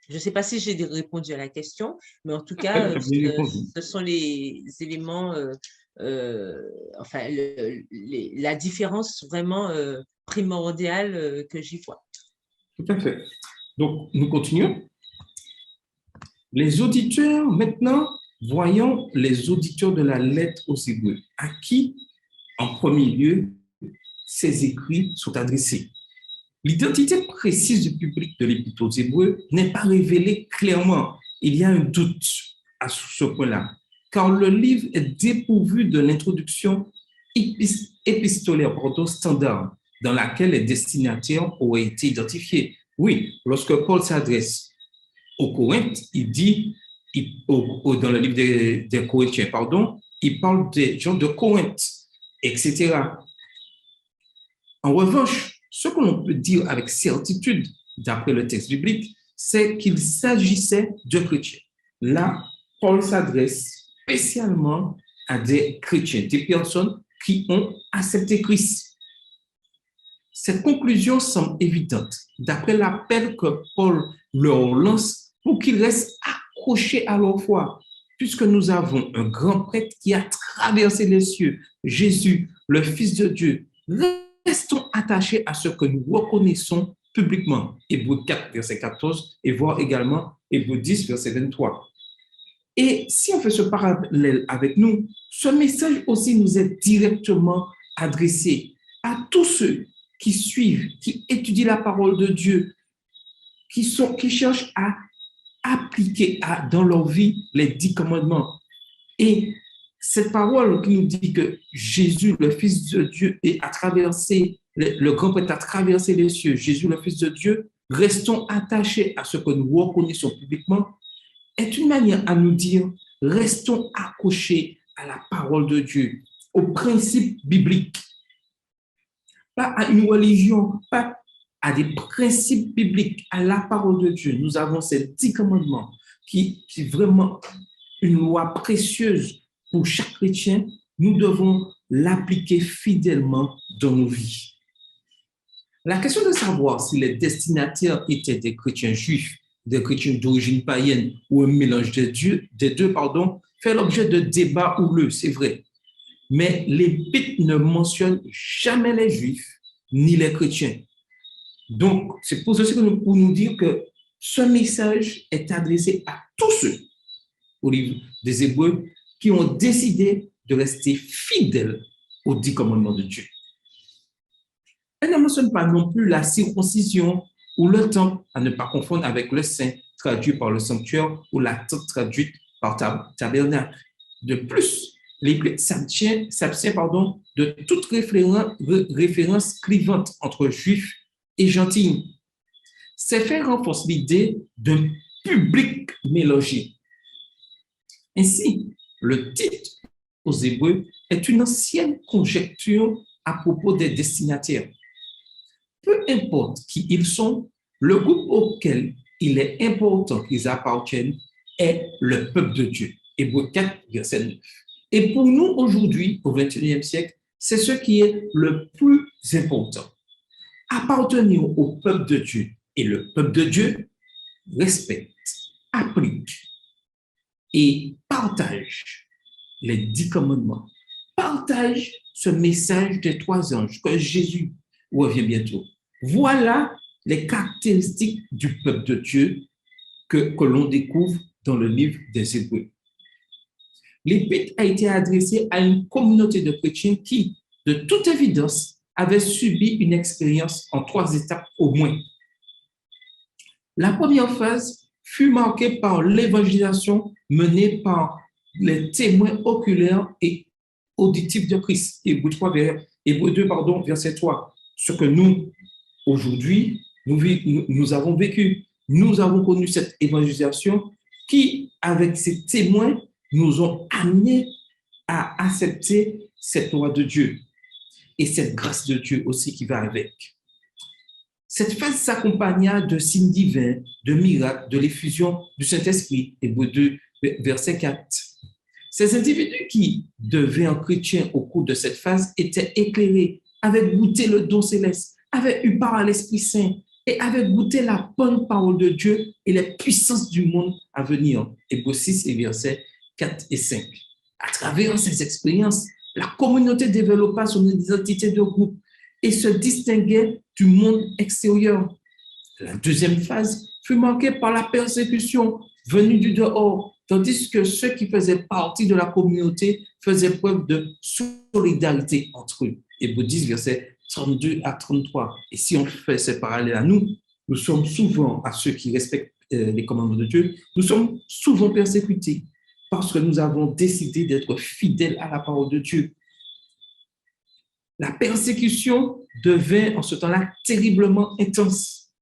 B: Je ne sais pas si j'ai répondu à la question, mais en tout cas, ce sont les éléments, enfin, la différence vraiment primordiale que j'y vois.
A: Tout à fait. Donc, nous continuons. Les auditeurs, maintenant, voyons les auditeurs de la lettre aux Hébreux, à qui, en premier lieu, ces écrits sont adressés. L'identité précise du public de l'Épître aux Hébreux n'est pas révélée clairement. Il y a un doute à ce point-là, car le livre est dépourvu de l'introduction épistolaire standard dans laquelle les destinataires auraient été identifiés. Oui, lorsque Paul s'adresse aux Corinthes, il dit, dans le livre des Corinthiens, pardon, il parle des gens de Corinthe, etc. En revanche, ce que l'on peut dire avec certitude, d'après le texte biblique, c'est qu'il s'agissait de chrétiens. Là, Paul s'adresse spécialement à des chrétiens, des personnes qui ont accepté Christ. Cette conclusion semble évidente, d'après l'appel que Paul leur lance pour qu'ils restent accrochés à leur foi, puisque nous avons un grand prêtre qui a traversé les cieux, Jésus, le Fils de Dieu. Restons attachés à ce que nous reconnaissons publiquement. Hébreux 4, verset 14, et voir également Hébreux 10, verset 23. Et si on fait ce parallèle avec nous, ce message aussi nous est directement adressé à tous ceux qui suivent, qui étudient la parole de Dieu, qui cherchent à appliquer dans leur vie les 10 commandements. Et cette parole qui nous dit que Jésus, le Fils de Dieu, a traversé, le grand prêtre a traversé les cieux, Jésus, le Fils de Dieu, restons attachés à ce que nous reconnaissons publiquement, est une manière à nous dire, restons accrochés à la parole de Dieu, aux principes bibliques, pas à une religion, pas à des principes bibliques, à la parole de Dieu. Nous avons ces 10 commandements qui vraiment une loi précieuse pour chaque chrétien. Nous devons l'appliquer fidèlement dans nos vies. La question de savoir si les destinataires étaient des chrétiens juifs, des chrétiens d'origine païenne ou un mélange des deux, fait l'objet de débats houleux, c'est vrai. Mais l'Épître ne mentionne jamais les juifs ni les chrétiens. Donc, c'est pour ceci que pour nous dire que ce message est adressé à tous ceux au livre des Hébreux qui ont décidé de rester fidèles aux 10 commandements de Dieu. Elle ne mentionne pas non plus la circoncision ou le temple, à ne pas confondre avec le saint traduit par le sanctuaire ou la tente traduite par tabernacle. De plus, l'Église s'abstient de toute référence clivante entre juifs et gentils. Ces faits renforcent l'idée d'un public mélangé. Ainsi, le titre aux Hébreux est une ancienne conjecture à propos des destinataires. Peu importe qui ils sont, le groupe auquel il est important qu'ils appartiennent est le peuple de Dieu. Hébreux 4, verset 9. Et pour nous, aujourd'hui, au XXIe siècle, c'est ce qui est le plus important. Appartenir au peuple de Dieu. Et le peuple de Dieu respecte, applique et partage les 10 commandements. Partage ce message des 3 anges que Jésus revient bientôt. Voilà les caractéristiques du peuple de Dieu que l'on découvre dans le livre des Hébreux. L'Épître a été adressée à une communauté de chrétiens qui, de toute évidence, avait subi une expérience en 3 étapes au moins. La première phase fut marquée par l'évangélisation menée par les témoins oculaires et auditifs de Christ. Hébreux 2, verset 3. Ce que nous, aujourd'hui, nous avons vécu. Nous avons connu cette évangélisation qui, avec ces témoins, nous ont amenés à accepter cette loi de Dieu et cette grâce de Dieu aussi qui va avec. Cette phase s'accompagna de signes divins, de miracles, de l'effusion du Saint-Esprit, Hébreux 2, verset 4. Ces individus qui devenaient chrétiens au cours de cette phase étaient éclairés, avaient goûté le don céleste, avaient eu part à l'Esprit Saint et avaient goûté la bonne parole de Dieu et les puissances du monde à venir, Hébreux 6 et versets 4 et 5. À travers ces expériences, la communauté développa son identité de groupe et se distinguait du monde extérieur. La deuxième phase fut marquée par la persécution venue du dehors, tandis que ceux qui faisaient partie de la communauté faisaient preuve de solidarité entre eux. Hébreux 10, versets 32 à 33. Et si on fait ce parallèle à nous, nous sommes souvent, à ceux qui respectent les commandements de Dieu, nous sommes souvent persécutés parce que nous avons décidé d'être fidèles à la parole de Dieu. La persécution devint en ce temps-là terriblement intense.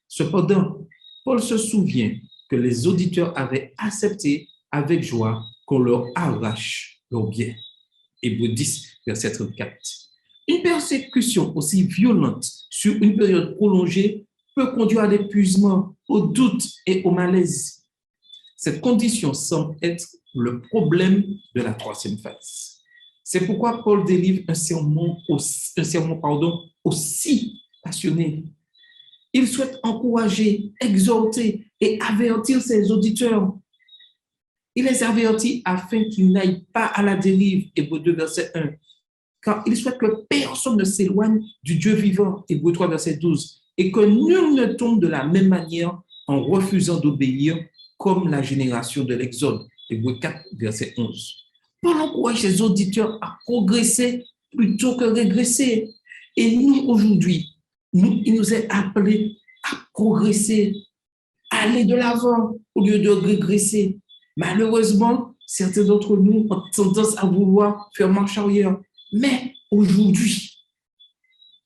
A: Cependant, Paul se souvient que les auditeurs avaient accepté avec joie qu'on leur arrache leur bien. Hébreux 10, verset 34. Une persécution aussi violente sur une période prolongée peut conduire à l'épuisement, au doute et au malaise. Cette condition semble être le problème de la 3e phase. C'est pourquoi Paul délivre un sermon aussi passionné. Il souhaite encourager, exhorter et avertir ses auditeurs. Il les avertit afin qu'ils n'aillent pas à la dérive, Hébreux 2, verset 1. Car il souhaite que personne ne s'éloigne du Dieu vivant, Hébreux 3, verset 12, et que nul ne tombe de la même manière en refusant d'obéir comme la génération de l'Exode, Hébreux 4, verset 11. Paul encourage ses auditeurs à progresser plutôt que régresser. Et nous, aujourd'hui, il nous est appelé à progresser, à aller de l'avant au lieu de régresser. Malheureusement, certains d'entre nous ont tendance à vouloir faire marche arrière. Mais aujourd'hui,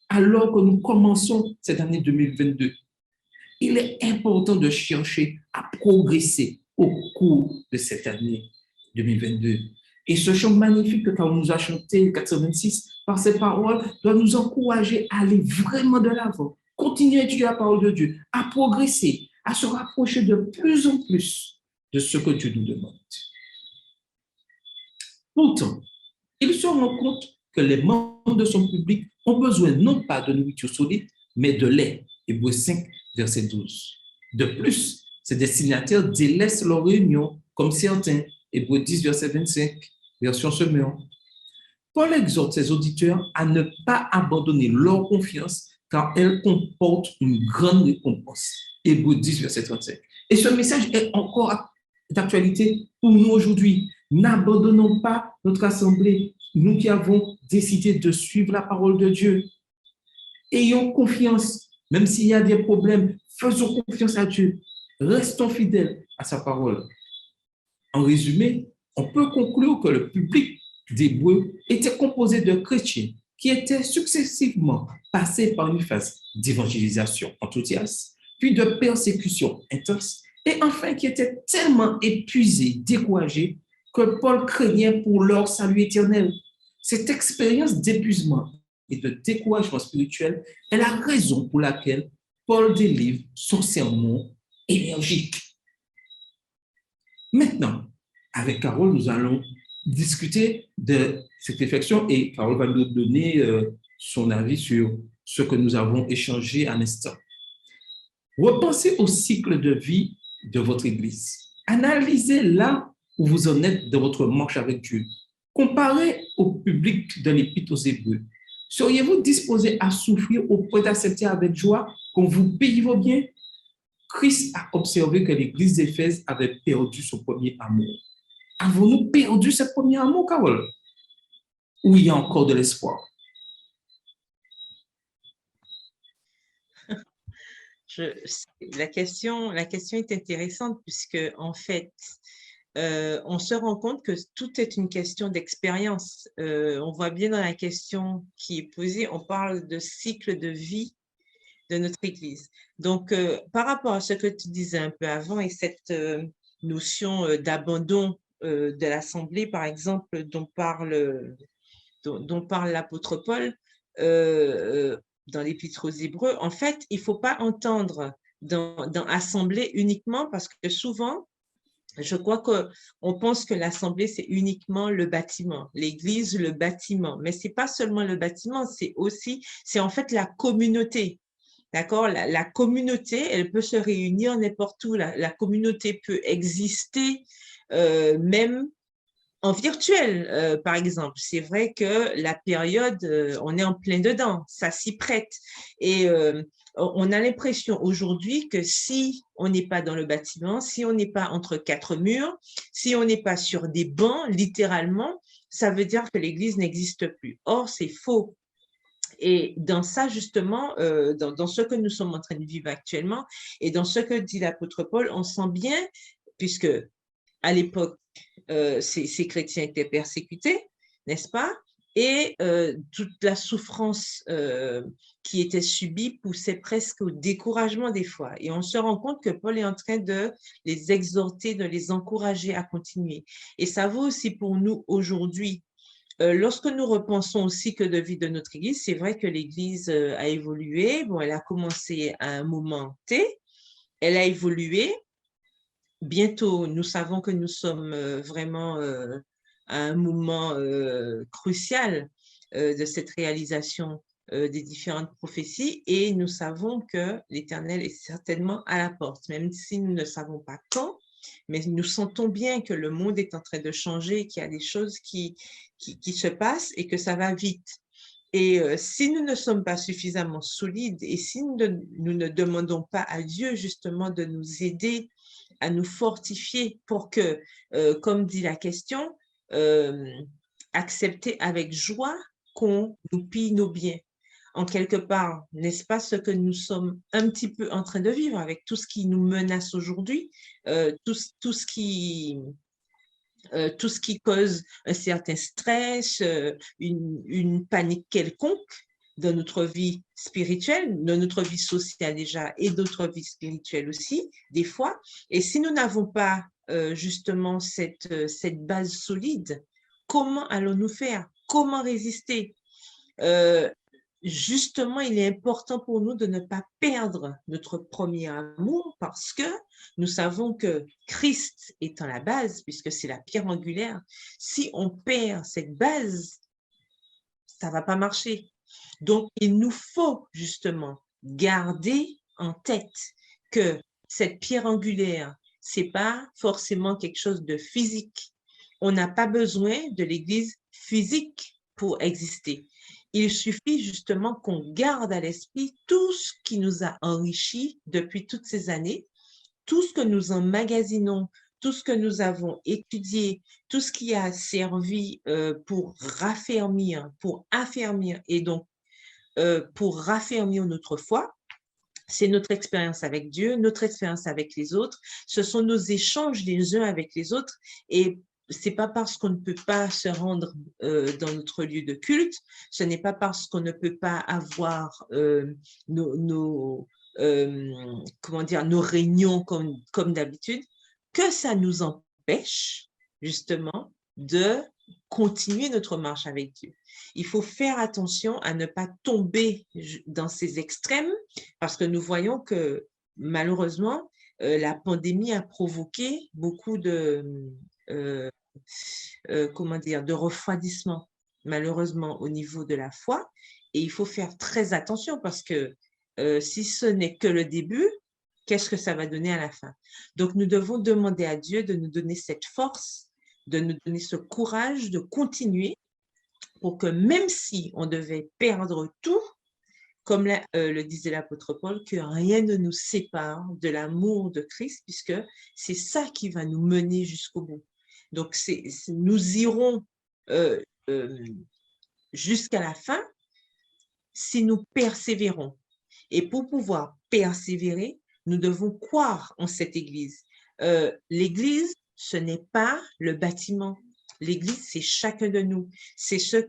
A: alors que nous commençons cette année 2022, il est important de chercher à progresser au cours de cette année 2022. Et ce chant magnifique que l'on nous a chanté, 426, par ces paroles, doit nous encourager à aller vraiment de l'avant, continuer à étudier la parole de Dieu, à progresser, à se rapprocher de plus en plus de ce que Dieu nous demande. Pourtant, il se rend compte que les membres de son public ont besoin non pas de nourriture solide, mais de lait. Hébreux 5, verset 12. De plus, ses destinataires délaissent leur réunion comme certains. Hébreux 10, verset 25, version Semeur. Paul exhorte ses auditeurs à ne pas abandonner leur confiance car elle comporte une grande récompense. Hébreux 10, verset 35. Et ce message est encore d'actualité pour nous aujourd'hui. N'abandonnons pas notre assemblée, nous qui avons décidé de suivre la parole de Dieu. Ayons confiance, même s'il y a des problèmes, faisons confiance à Dieu. Restons fidèles à sa parole. En résumé, on peut conclure que le public d'Hébreux était composé de chrétiens qui étaient successivement passés par une phase d'évangélisation enthousiaste, puis de persécution intense, et enfin qui étaient tellement épuisés, découragés, que Paul craignait pour leur salut éternel. Cette expérience d'épuisement et de découragement spirituel est la raison pour laquelle Paul délivre son sermon énergique. Maintenant, avec Carole, nous allons discuter de cette réflexion et Carole va nous donner son avis sur ce que nous avons échangé à l'instant. Repensez au cycle de vie de votre Église. Analysez là où vous en êtes de votre marche avec Dieu. Comparez au public de l'Épître aux Hébreux. Seriez-vous disposé à souffrir au point d'accepter avec joie qu'on vous paye vos biens? Christ a observé que l'Église d'Éphèse avait perdu son premier amour. Avons-nous perdu ce premier amour, Carole? Ou il y a encore de l'espoir?
B: La question est intéressante puisque, en fait, on se rend compte que tout est une question d'expérience. On voit bien dans la question qui est posée, on parle de cycle de vie de notre Église. Donc, par rapport à ce que tu disais un peu avant et cette notion d'abandon de l'Assemblée, par exemple, dont parle l'apôtre Paul dans l'Épître aux Hébreux, en fait, il ne faut pas entendre dans Assemblée uniquement parce que souvent, je crois qu'on pense que l'Assemblée, c'est uniquement le bâtiment, l'Église, le bâtiment. Mais ce n'est pas seulement le bâtiment, c'est en fait la communauté. D'accord? La communauté, elle peut se réunir n'importe où. La communauté peut exister même en virtuel, par exemple. C'est vrai que la période, on est en plein dedans, ça s'y prête. Et on a l'impression aujourd'hui que si on n'est pas dans le bâtiment, si on n'est pas entre quatre murs, si on n'est pas sur des bancs, littéralement, ça veut dire que l'Église n'existe plus. Or, c'est faux. Et dans ça, justement, dans ce que nous sommes en train de vivre actuellement et dans ce que dit l'apôtre Paul, on sent bien, puisque à l'époque, ces chrétiens étaient persécutés, n'est-ce pas? Et toute la souffrance qui était subie poussait presque au découragement des fois. Et on se rend compte que Paul est en train de les exhorter, de les encourager à continuer. Et ça vaut aussi pour nous aujourd'hui. Lorsque nous repensons au cycle de vie de notre Église, c'est vrai que l'Église a évolué. Bon, elle a commencé à un moment T, elle a évolué. Bientôt, nous savons que nous sommes vraiment à un moment crucial de cette réalisation des différentes prophéties et nous savons que l'Éternel est certainement à la porte, même si nous ne savons pas quand, mais nous sentons bien que le monde est en train de changer, qu'il y a des choses qui se passent et que ça va vite. Et si nous ne sommes pas suffisamment solides et si nous ne demandons pas à Dieu justement de nous aider à nous fortifier pour que, comme dit la question, accepter avec joie qu'on nous pille nos biens. En quelque part, n'est-ce pas ce que nous sommes un petit peu en train de vivre avec tout ce qui nous menace aujourd'hui, tout ce qui cause un certain stress, une panique quelconque dans notre vie spirituelle, dans notre vie sociale déjà et d'autres vies spirituelles aussi, des fois. Et si nous n'avons pas justement cette base solide, comment allons-nous faire? Comment résister? Justement, il est important pour nous de ne pas perdre notre premier amour parce que nous savons que Christ étant la base, puisque c'est la pierre angulaire, si on perd cette base, ça ne va pas marcher. Donc, il nous faut justement garder en tête que cette pierre angulaire, ce n'est pas forcément quelque chose de physique. On n'a pas besoin de l'Église physique pour exister. Il suffit justement qu'on garde à l'esprit tout ce qui nous a enrichis depuis toutes ces années, tout ce que nous emmagasinons, tout ce que nous avons étudié, tout ce qui a servi pour raffermir, pour affermir et donc pour raffermir notre foi. C'est notre expérience avec Dieu, notre expérience avec les autres. Ce sont nos échanges les uns avec les autres. Et ce n'est pas parce qu'on ne peut pas se rendre dans notre lieu de culte, ce n'est pas parce qu'on ne peut pas avoir nos réunions comme d'habitude, que ça nous empêche justement de continuer notre marche avec Dieu. Il faut faire attention à ne pas tomber dans ces extrêmes parce que nous voyons que malheureusement, la pandémie a provoqué beaucoup de comment dire, de refroidissement, malheureusement, au niveau de la foi. Et il faut faire très attention parce que si ce n'est que le début, qu'est-ce que ça va donner à la fin? Donc, nous devons demander à Dieu de nous donner cette force, de nous donner ce courage de continuer pour que même si on devait perdre tout, comme le disait l'apôtre Paul, que rien ne nous sépare de l'amour de Christ, puisque c'est ça qui va nous mener jusqu'au bout. Donc, nous irons euh, euh, jusqu'à la fin si nous persévérons. Et pour pouvoir persévérer, nous devons croire en cette Église. L'Église, ce n'est pas le bâtiment. L'Église, c'est chacun de nous. C'est ce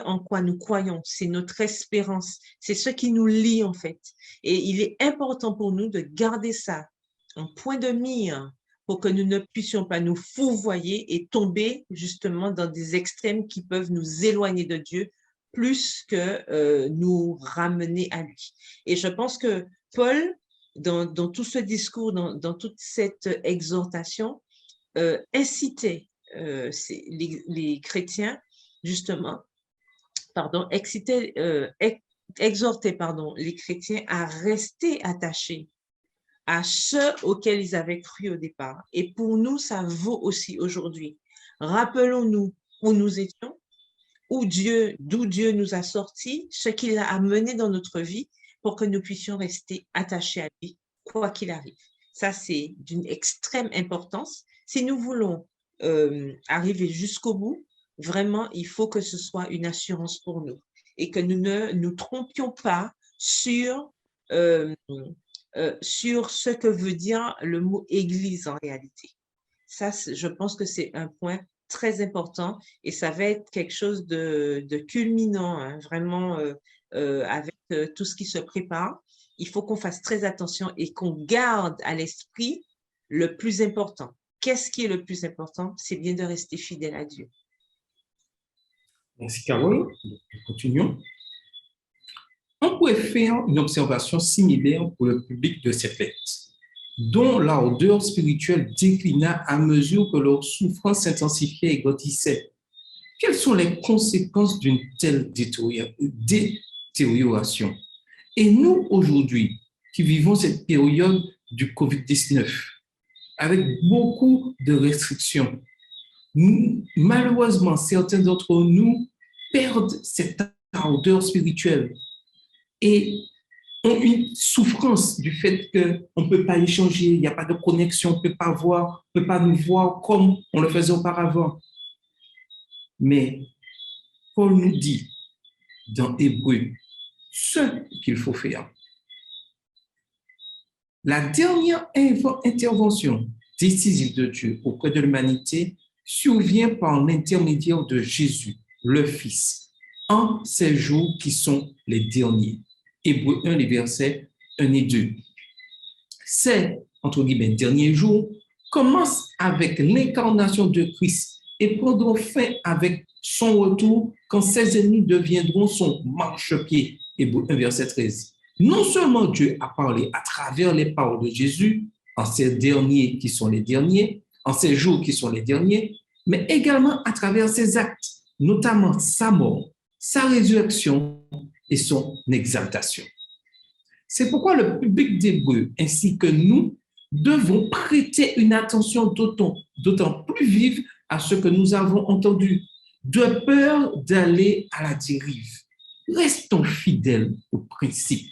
B: en quoi nous croyons. C'est notre espérance. C'est ce qui nous lie, en fait. Et il est important pour nous de garder ça en point de mire pour que nous ne puissions pas nous fourvoyer et tomber justement dans des extrêmes qui peuvent nous éloigner de Dieu plus que nous ramener à lui. Et je pense que Paul, dans tout ce discours, dans toute cette exhortation, incitait les chrétiens, justement, exhortait les chrétiens à rester attachés à ceux auxquels ils avaient cru au départ. Et pour nous, ça vaut aussi aujourd'hui. Rappelons-nous où nous étions, d'où Dieu nous a sortis, ce qu'il a amené dans notre vie pour que nous puissions rester attachés à lui, quoi qu'il arrive. Ça, c'est d'une extrême importance. Si nous voulons arriver jusqu'au bout, vraiment, il faut que ce soit une assurance pour nous et que nous ne nous trompions pas sur ce que veut dire le mot Église en réalité. Ça, je pense que c'est un point très important et ça va être quelque chose de culminant, hein, vraiment, avec tout ce qui se prépare. Il faut qu'on fasse très attention et qu'on garde à l'esprit le plus important. Qu'est-ce qui est le plus important? C'est bien de rester fidèle à Dieu.
A: Merci, Carole. Continuons. On pourrait faire une observation similaire pour le public de cette lettre, dont l'ardeur spirituelle déclina à mesure que leur souffrance s'intensifiait et grandissait. Quelles sont les conséquences d'une telle détérioration? Et nous, aujourd'hui, qui vivons cette période du COVID-19, avec beaucoup de restrictions, malheureusement, certains d'entre nous perdent cette ardeur spirituelle et ont une souffrance du fait qu'on ne peut pas échanger, il n'y a pas de connexion, on ne peut pas voir, on ne peut pas nous voir comme on le faisait auparavant. Mais Paul nous dit dans Hébreux ce qu'il faut faire. La dernière intervention décisive de Dieu auprès de l'humanité survient par l'intermédiaire de Jésus, le Fils, en ces jours qui sont les derniers. Hébreux 1, les versets 1 et 2. Ces, entre guillemets, derniers jours commencent avec l'incarnation de Christ et prendront fin avec son retour quand ses ennemis deviendront son marchepied. Hébreux 1, verset 13. Non seulement Dieu a parlé à travers les paroles de Jésus en ces derniers qui sont les derniers, en ces jours qui sont les derniers, mais également à travers ses actes, notamment sa mort, sa résurrection et son exaltation. C'est pourquoi le public d'Hébreux ainsi que nous devons prêter une attention d'autant plus vive à ce que nous avons entendu, de peur d'aller à la dérive. Restons fidèles aux principes.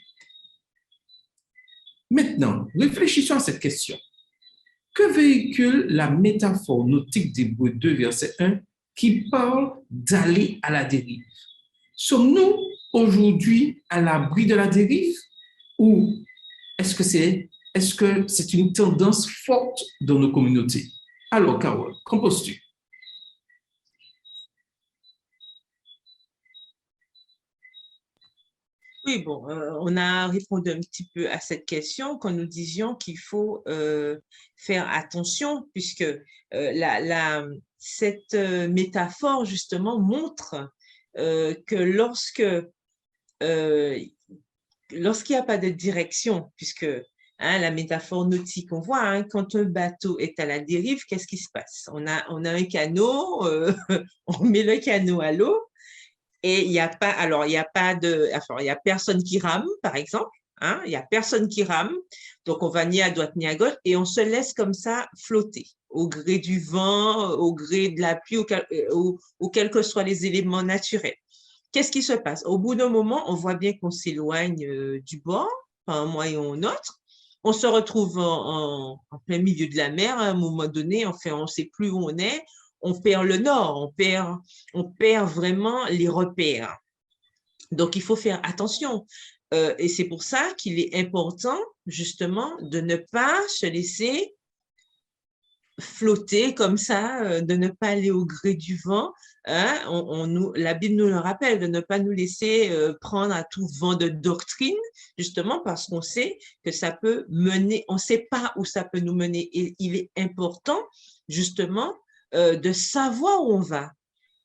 A: Maintenant, réfléchissons à cette question. Que véhicule la métaphore nautique d'Hébreux 2, verset 1, qui parle d'aller à la dérive? Sommes-nous aujourd'hui à l'abri de la dérive ou est-ce que c'est une tendance forte dans nos communautés? Alors, Carole, qu'en penses-tu?
B: Oui, bon, on a répondu un petit peu à cette question quand nous disions qu'il faut faire attention puisque cette métaphore justement montre que lorsqu'il n'y a pas de direction, puisque hein, la métaphore nautique. On voit, hein, quand un bateau est à la dérive, qu'est-ce qui se passe? On a un canot, on met le canot à l'eau et il n'y a pas, alors il n'y a pas de, enfin, il y a personne qui rame, par exemple. Hein, il n'y a personne qui rame, donc on va ni à droite ni à gauche et on se laisse comme ça flotter au gré du vent, au gré de la pluie, ou quels que soient les éléments naturels. Qu'est-ce qui se passe? Au bout d'un moment, on voit bien qu'on s'éloigne du bord, par un moyen ou un autre. On se retrouve en plein milieu de la mer à un moment donné, enfin, on ne sait plus où on est, on perd le nord, on perd vraiment les repères. Donc, il faut faire attention. Et c'est pour ça qu'il est important, justement, de ne pas se laisser flotter comme ça, de ne pas aller au gré du vent. Hein. La Bible nous le rappelle, de ne pas nous laisser prendre à tout vent de doctrine, justement parce qu'on sait que ça peut mener, on ne sait pas où ça peut nous mener. Et il est important, justement, de savoir où on va,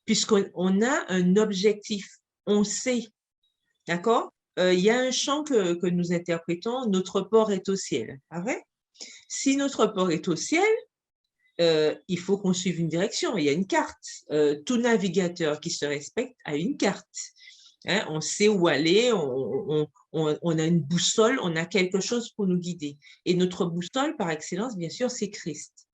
B: puisqu'on a un objectif, on sait. D'accord? Il y a un chant que nous interprétons, notre port est au ciel. Pas vrai? Si notre port est au ciel, il faut qu'on suive une direction. Il y a une carte. Tout navigateur qui se respecte a une carte. Hein, on sait où aller, on a une boussole, on a quelque chose pour nous guider. Et notre boussole, par excellence, bien sûr, c'est Christ.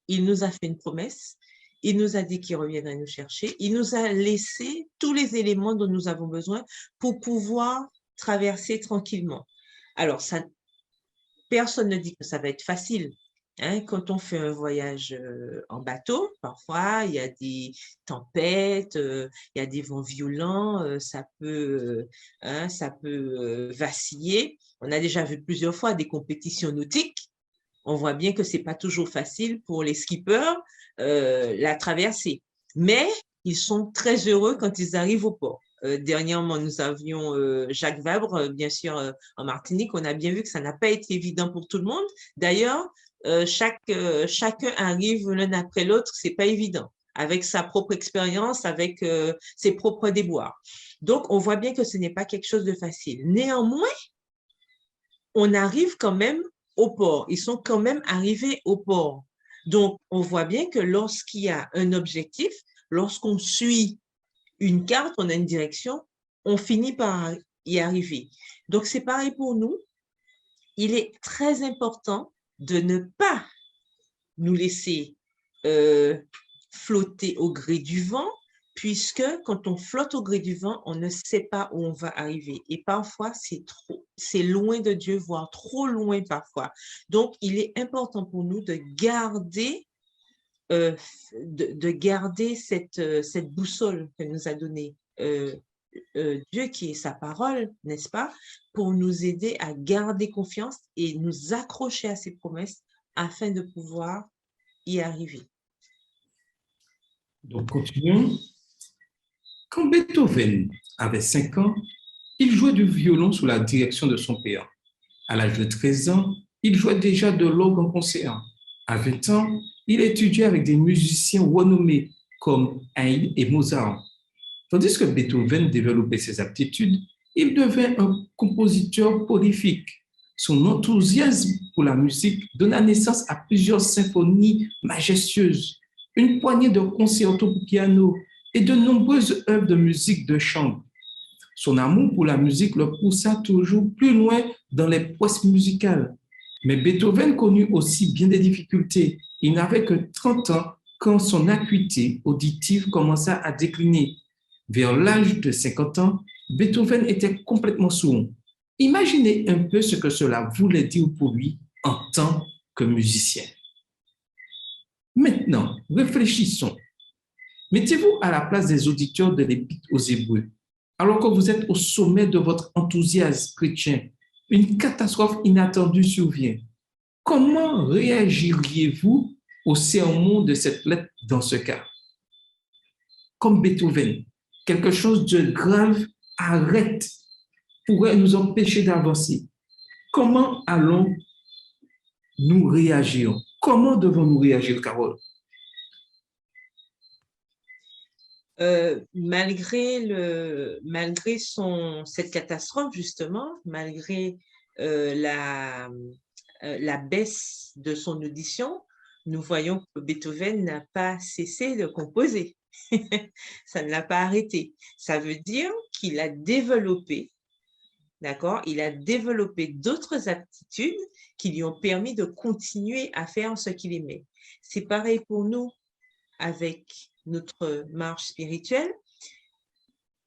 B: Il nous a fait une promesse. Il nous a dit qu'il reviendrait nous chercher. Il nous a laissé tous les éléments dont nous avons besoin pour pouvoir traverser tranquillement. Alors, ça, personne ne dit que ça va être facile. Hein, quand on fait un voyage en bateau, parfois, il y a des tempêtes, il y a des vents violents, ça peut vaciller. On a déjà vu plusieurs fois des compétitions nautiques. On voit bien que ce n'est pas toujours facile pour les skippers la traversée. Mais ils sont très heureux quand ils arrivent au port. Dernièrement, nous avions Jacques Vabre, bien sûr, en Martinique. On a bien vu que ça n'a pas été évident pour tout le monde. D'ailleurs, chacun arrive l'un après l'autre, ce n'est pas évident, avec sa propre expérience, avec ses propres déboires. Donc, on voit bien que ce n'est pas quelque chose de facile. Néanmoins, on arrive quand même au port. Ils sont quand même arrivés au port. Donc, on voit bien que lorsqu'il y a un objectif, lorsqu'on suit une carte, on a une direction, on finit par y arriver. Donc, c'est pareil pour nous. Il est très important de ne pas nous laisser flotter au gré du vent, puisque quand on flotte au gré du vent, on ne sait pas où on va arriver. Et parfois, c'est loin de Dieu, voire trop loin parfois. Donc, il est important pour nous de garder, cette boussole que nous a donnée Dieu, qui est sa parole, n'est-ce pas, pour nous aider à garder confiance et nous accrocher à ses promesses afin de pouvoir y arriver.
A: Donc, continuons. Quand Beethoven avait 5 ans, il jouait du violon sous la direction de son père. À l'âge de 13 ans, il jouait déjà de l'orgue en concert. À 20 ans, il étudiait avec des musiciens renommés comme Haydn et Mozart. Tandis que Beethoven développait ses aptitudes, il devint un compositeur prolifique. Son enthousiasme pour la musique donna naissance à plusieurs symphonies majestueuses, une poignée de concertos pour piano et de nombreuses œuvres de musique de chambre. Son amour pour la musique le poussa toujours plus loin dans les prouesses musicales. Mais Beethoven connut aussi bien des difficultés. Il n'avait que 30 ans quand son acuité auditive commença à décliner. Vers l'âge de 50 ans, Beethoven était complètement sourd. Imaginez un peu ce que cela voulait dire pour lui en tant que musicien. Maintenant, réfléchissons. Mettez-vous à la place des auditeurs de l'Épître aux Hébreux. Alors que vous êtes au sommet de votre enthousiasme chrétien, une catastrophe inattendue survient. Comment réagiriez-vous au sermon de cette lettre dans ce cas? Comme Beethoven, quelque chose de grave pourrait nous empêcher d'avancer. Comment allons-nous réagir? Comment devons-nous réagir, Carole?
B: Malgré cette catastrophe, justement, malgré la baisse de son audition, nous voyons que Beethoven n'a pas cessé de composer. Ça ne l'a pas arrêté. Ça veut dire qu'il a développé, d'accord? Il a développé d'autres aptitudes qui lui ont permis de continuer à faire ce qu'il aimait. C'est pareil pour nous avec notre marche spirituelle.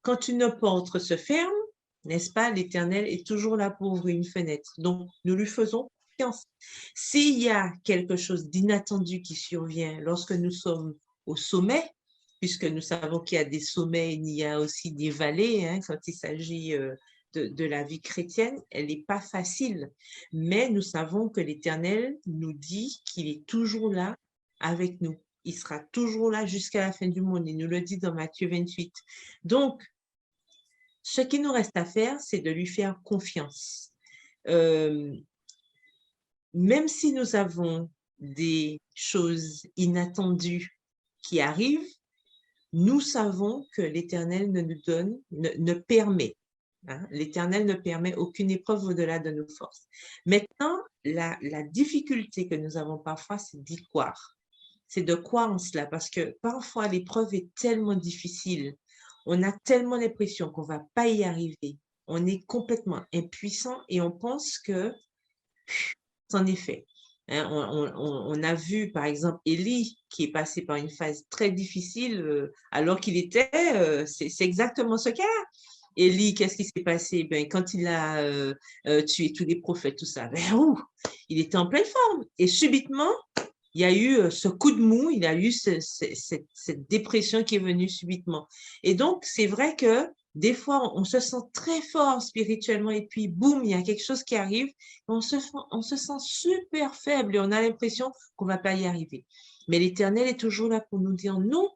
B: Quand une porte se ferme, n'est-ce pas, l'Éternel est toujours là pour ouvrir une fenêtre. Donc, nous lui faisons confiance. S'il y a quelque chose d'inattendu qui survient lorsque nous sommes au sommet, puisque nous savons qu'il y a des sommets, il y a aussi des vallées, hein, quand il s'agit de la vie chrétienne, elle n'est pas facile. Mais nous savons que l'Éternel nous dit qu'il est toujours là avec nous. Il sera toujours là jusqu'à la fin du monde. Il nous le dit dans Matthieu 28. Donc, ce qui nous reste à faire, c'est de lui faire confiance. Même si nous avons des choses inattendues qui arrivent, nous savons que l'Éternel ne permet. Hein, l'Éternel ne permet aucune épreuve au-delà de nos forces. Maintenant, la difficulté que nous avons parfois, c'est d'y croire. C'est de croire en cela, parce que parfois l'épreuve est tellement difficile, on a tellement l'impression qu'on ne va pas y arriver, on est complètement impuissant et on pense que c'en est fait. Hein, on a vu par exemple Élie qui est passé par une phase très difficile alors qu'il était, c'est exactement ce cas. Élie, qu'est-ce qui s'est passé? Ben, quand il a tué tous les prophètes, tout ça, ben, il était en pleine forme et subitement, il y a eu ce coup de mou, il y a eu cette dépression qui est venue subitement. Et donc, c'est vrai que des fois, on se sent très fort spirituellement et puis, boum, il y a quelque chose qui arrive. On se sent super faible et on a l'impression qu'on ne va pas y arriver. Mais l'Éternel est toujours là pour nous dire, non,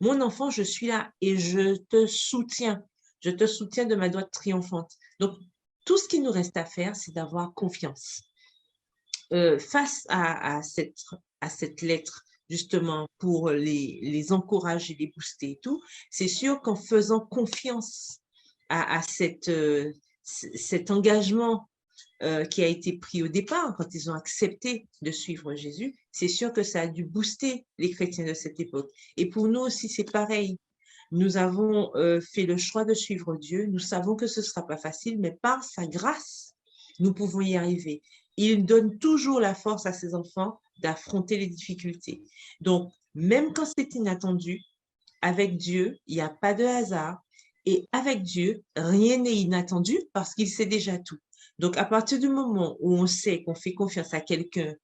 B: mon enfant, je suis là et je te soutiens. Je te soutiens de ma droite triomphante. Donc, tout ce qu'il nous reste à faire, c'est d'avoir confiance. Face à cette lettre, justement, pour les encourager, les booster et tout, c'est sûr qu'en faisant confiance à cet engagement qui a été pris au départ, quand ils ont accepté de suivre Jésus, c'est sûr que ça a dû booster les chrétiens de cette époque. Et pour nous aussi, c'est pareil. Nous avons fait le choix de suivre Dieu. Nous savons que ce ne sera pas facile, mais par sa grâce, nous pouvons y arriver. Il donne toujours la force à ses enfants d'affronter les difficultés. Donc, même quand c'est inattendu, avec Dieu, il n'y a pas de hasard. Et avec Dieu, rien n'est inattendu parce qu'il sait déjà tout. Donc, à partir du moment où on sait qu'on fait confiance à quelqu'un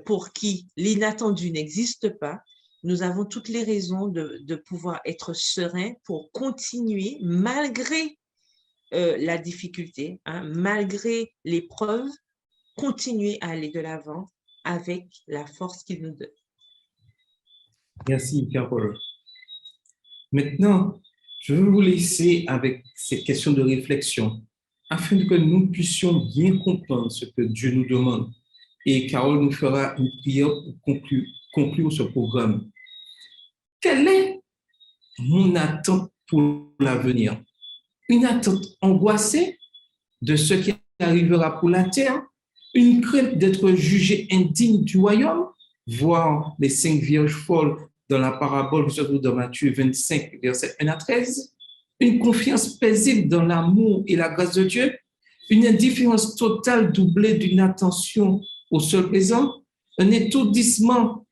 B: pour qui l'inattendu n'existe pas, nous avons toutes les raisons de pouvoir être sereins pour continuer malgré la difficulté, hein, malgré l'épreuve, continuer à aller de l'avant avec la force qu'il nous donne.
A: Merci, Carole. Maintenant, je vais vous laisser avec ces questions de réflexion afin que nous puissions bien comprendre ce que Dieu nous demande. Et Carole nous fera une prière pour conclure ce programme. Quelle est mon attente pour l'avenir? Une attente angoissée de ce qui arrivera pour la terre, une crainte d'être jugé indigne du royaume, voir les 5 vierges folles dans la parabole de Matthieu 25, versets 1 à 13, une confiance paisible dans l'amour et la grâce de Dieu, une indifférence totale doublée d'une attention au seul présent, un étourdissement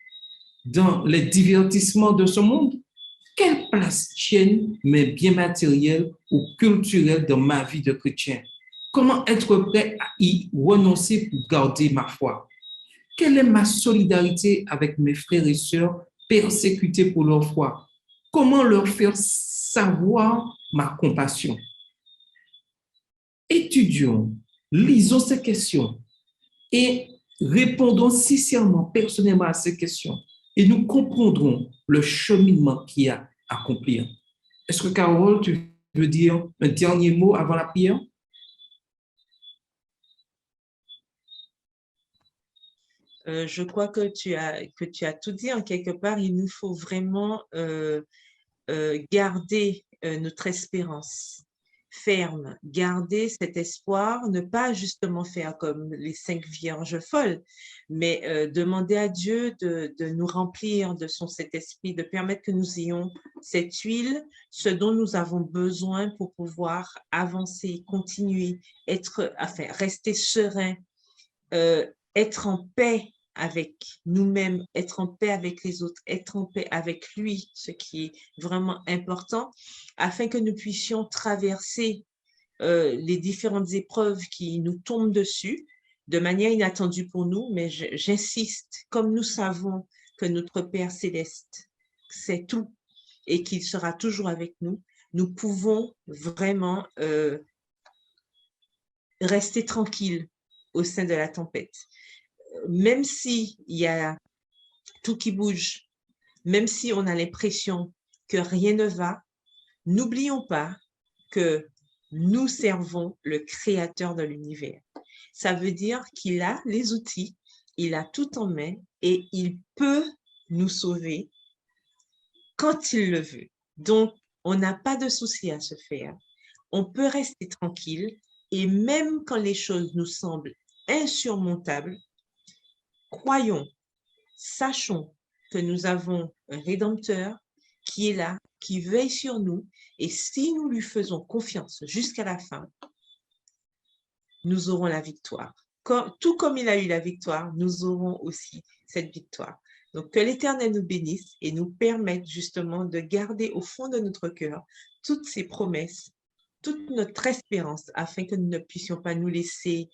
A: dans les divertissements de ce monde. Quelle place tiennent mes biens matériels ou culturels dans ma vie de chrétien? Comment être prêt à y renoncer pour garder ma foi? Quelle est ma solidarité avec mes frères et sœurs persécutés pour leur foi? Comment leur faire savoir ma compassion? Étudions, lisons ces questions et répondons sincèrement, personnellement à ces questions et nous comprendrons le cheminement qu'il y a à accomplir. Est-ce que, Carole, tu veux dire un dernier mot avant la prière?
B: Je crois que tu as tout dit en quelque part. Il nous faut vraiment garder notre espérance, ferme, garder cet espoir, ne pas justement faire comme les 5 vierges folles, mais demander à Dieu de nous remplir de son Saint-Esprit, de permettre que nous ayons cette huile, ce dont nous avons besoin pour pouvoir avancer, continuer, rester serein, être en paix avec nous-mêmes, être en paix avec les autres, être en paix avec lui, ce qui est vraiment important, afin que nous puissions traverser les différentes épreuves qui nous tombent dessus de manière inattendue pour nous, mais j'insiste, comme nous savons que notre Père céleste sait tout et qu'il sera toujours avec nous, nous pouvons vraiment rester tranquilles au sein de la tempête. Même s'il y a tout qui bouge, même si on a l'impression que rien ne va, n'oublions pas que nous servons le Créateur de l'univers. Ça veut dire qu'il a les outils, il a tout en main et il peut nous sauver quand il le veut. Donc, on n'a pas de souci à se faire. On peut rester tranquille et même quand les choses nous semblent insurmontables, croyons, sachons que nous avons un Rédempteur qui est là, qui veille sur nous, et si nous lui faisons confiance jusqu'à la fin, nous aurons la victoire. Tout comme il a eu la victoire, nous aurons aussi cette victoire. Donc, que l'Éternel nous bénisse et nous permette justement de garder au fond de notre cœur toutes ces promesses, toute notre espérance, afin que nous ne puissions pas nous laisser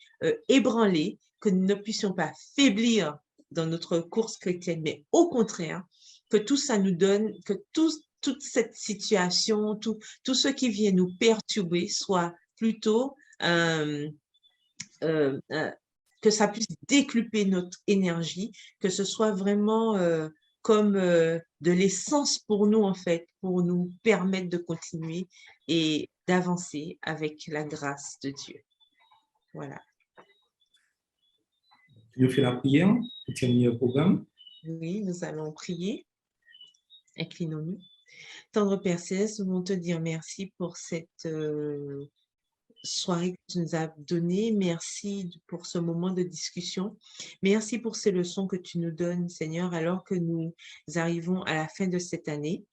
B: ébranler, que nous ne puissions pas faiblir dans notre course chrétienne, mais au contraire, que tout ça nous donne, que toute cette situation, tout ce qui vient nous perturber soit plutôt que ça puisse décupler notre énergie, que ce soit vraiment comme de l'essence pour nous, en fait, pour nous permettre de continuer et d'avancer avec la grâce de Dieu. Voilà.
A: Je fais la prière pour terminer le programme.
B: Oui, nous allons prier. Inclinons-nous. Tendre Père Céleste, nous voulons te dire merci pour cette soirée que tu nous as donnée. Merci pour ce moment de discussion. Merci pour ces leçons que tu nous donnes, Seigneur, alors que nous arrivons à la fin de cette année.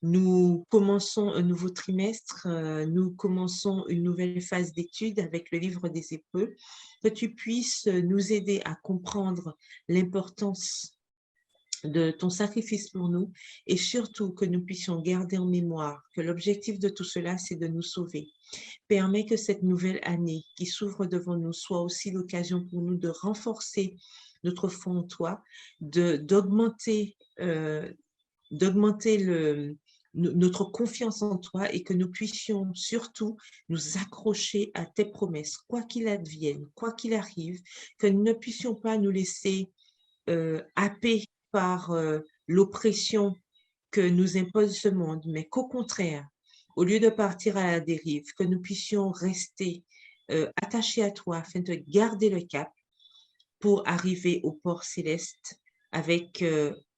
B: Nous commençons un nouveau trimestre, nous commençons une nouvelle phase d'études avec le livre des Hébreux. Que tu puisses nous aider à comprendre l'importance de ton sacrifice pour nous et surtout que nous puissions garder en mémoire que l'objectif de tout cela, c'est de nous sauver. Permets que cette nouvelle année qui s'ouvre devant nous soit aussi l'occasion pour nous de renforcer notre foi en toi, d'augmenter notre confiance en toi et que nous puissions surtout nous accrocher à tes promesses, quoi qu'il advienne, quoi qu'il arrive, que nous ne puissions pas nous laisser happer par l'oppression que nous impose ce monde, mais qu'au contraire, au lieu de partir à la dérive, que nous puissions rester attachés à toi afin de garder le cap pour arriver au port céleste avec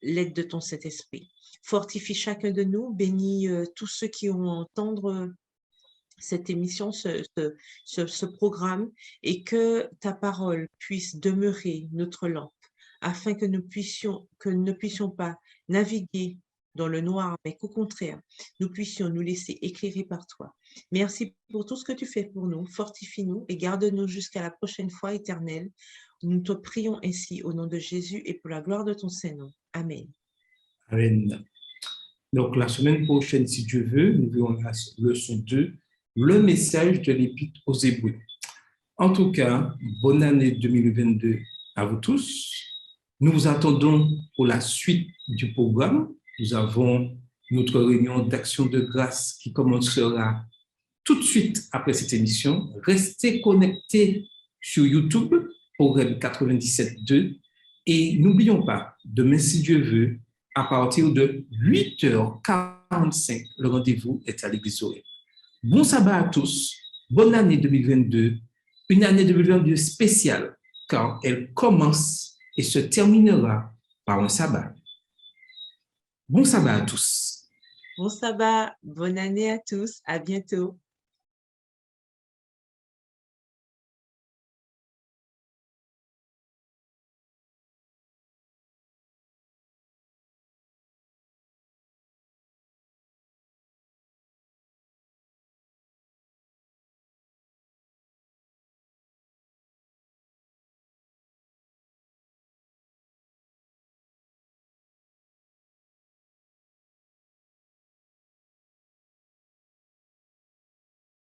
B: l'aide de ton Saint-Esprit. Fortifie chacun de nous, bénis tous ceux qui vont entendre cette émission, ce programme, et que ta parole puisse demeurer notre lampe, afin que nous ne puissions pas naviguer dans le noir, mais qu'au contraire, nous puissions nous laisser éclairer par toi. Merci pour tout ce que tu fais pour nous. Fortifie-nous et garde-nous jusqu'à la prochaine fois, Éternel. Nous te prions ainsi au nom de Jésus et pour la gloire de ton Saint-Nom. Amen.
A: Amen. Donc, la semaine prochaine, si Dieu veut, nous verrons la leçon 2, le message de l'Épître aux Hébreux. En tout cas, bonne année 2022 à vous tous. Nous vous attendons pour la suite du programme. Nous avons notre réunion d'action de grâce qui commencera tout de suite après cette émission. Restez connectés sur YouTube, programme 97.2. Et n'oublions pas, demain, si Dieu veut, à partir de 8h45, le rendez-vous est à l'église Orem. Bon sabbat à tous, bonne année 2022, une année 2022 spéciale, car elle commence et se terminera par un sabbat. Bon sabbat à tous.
B: Bon sabbat, bonne année à tous, à bientôt.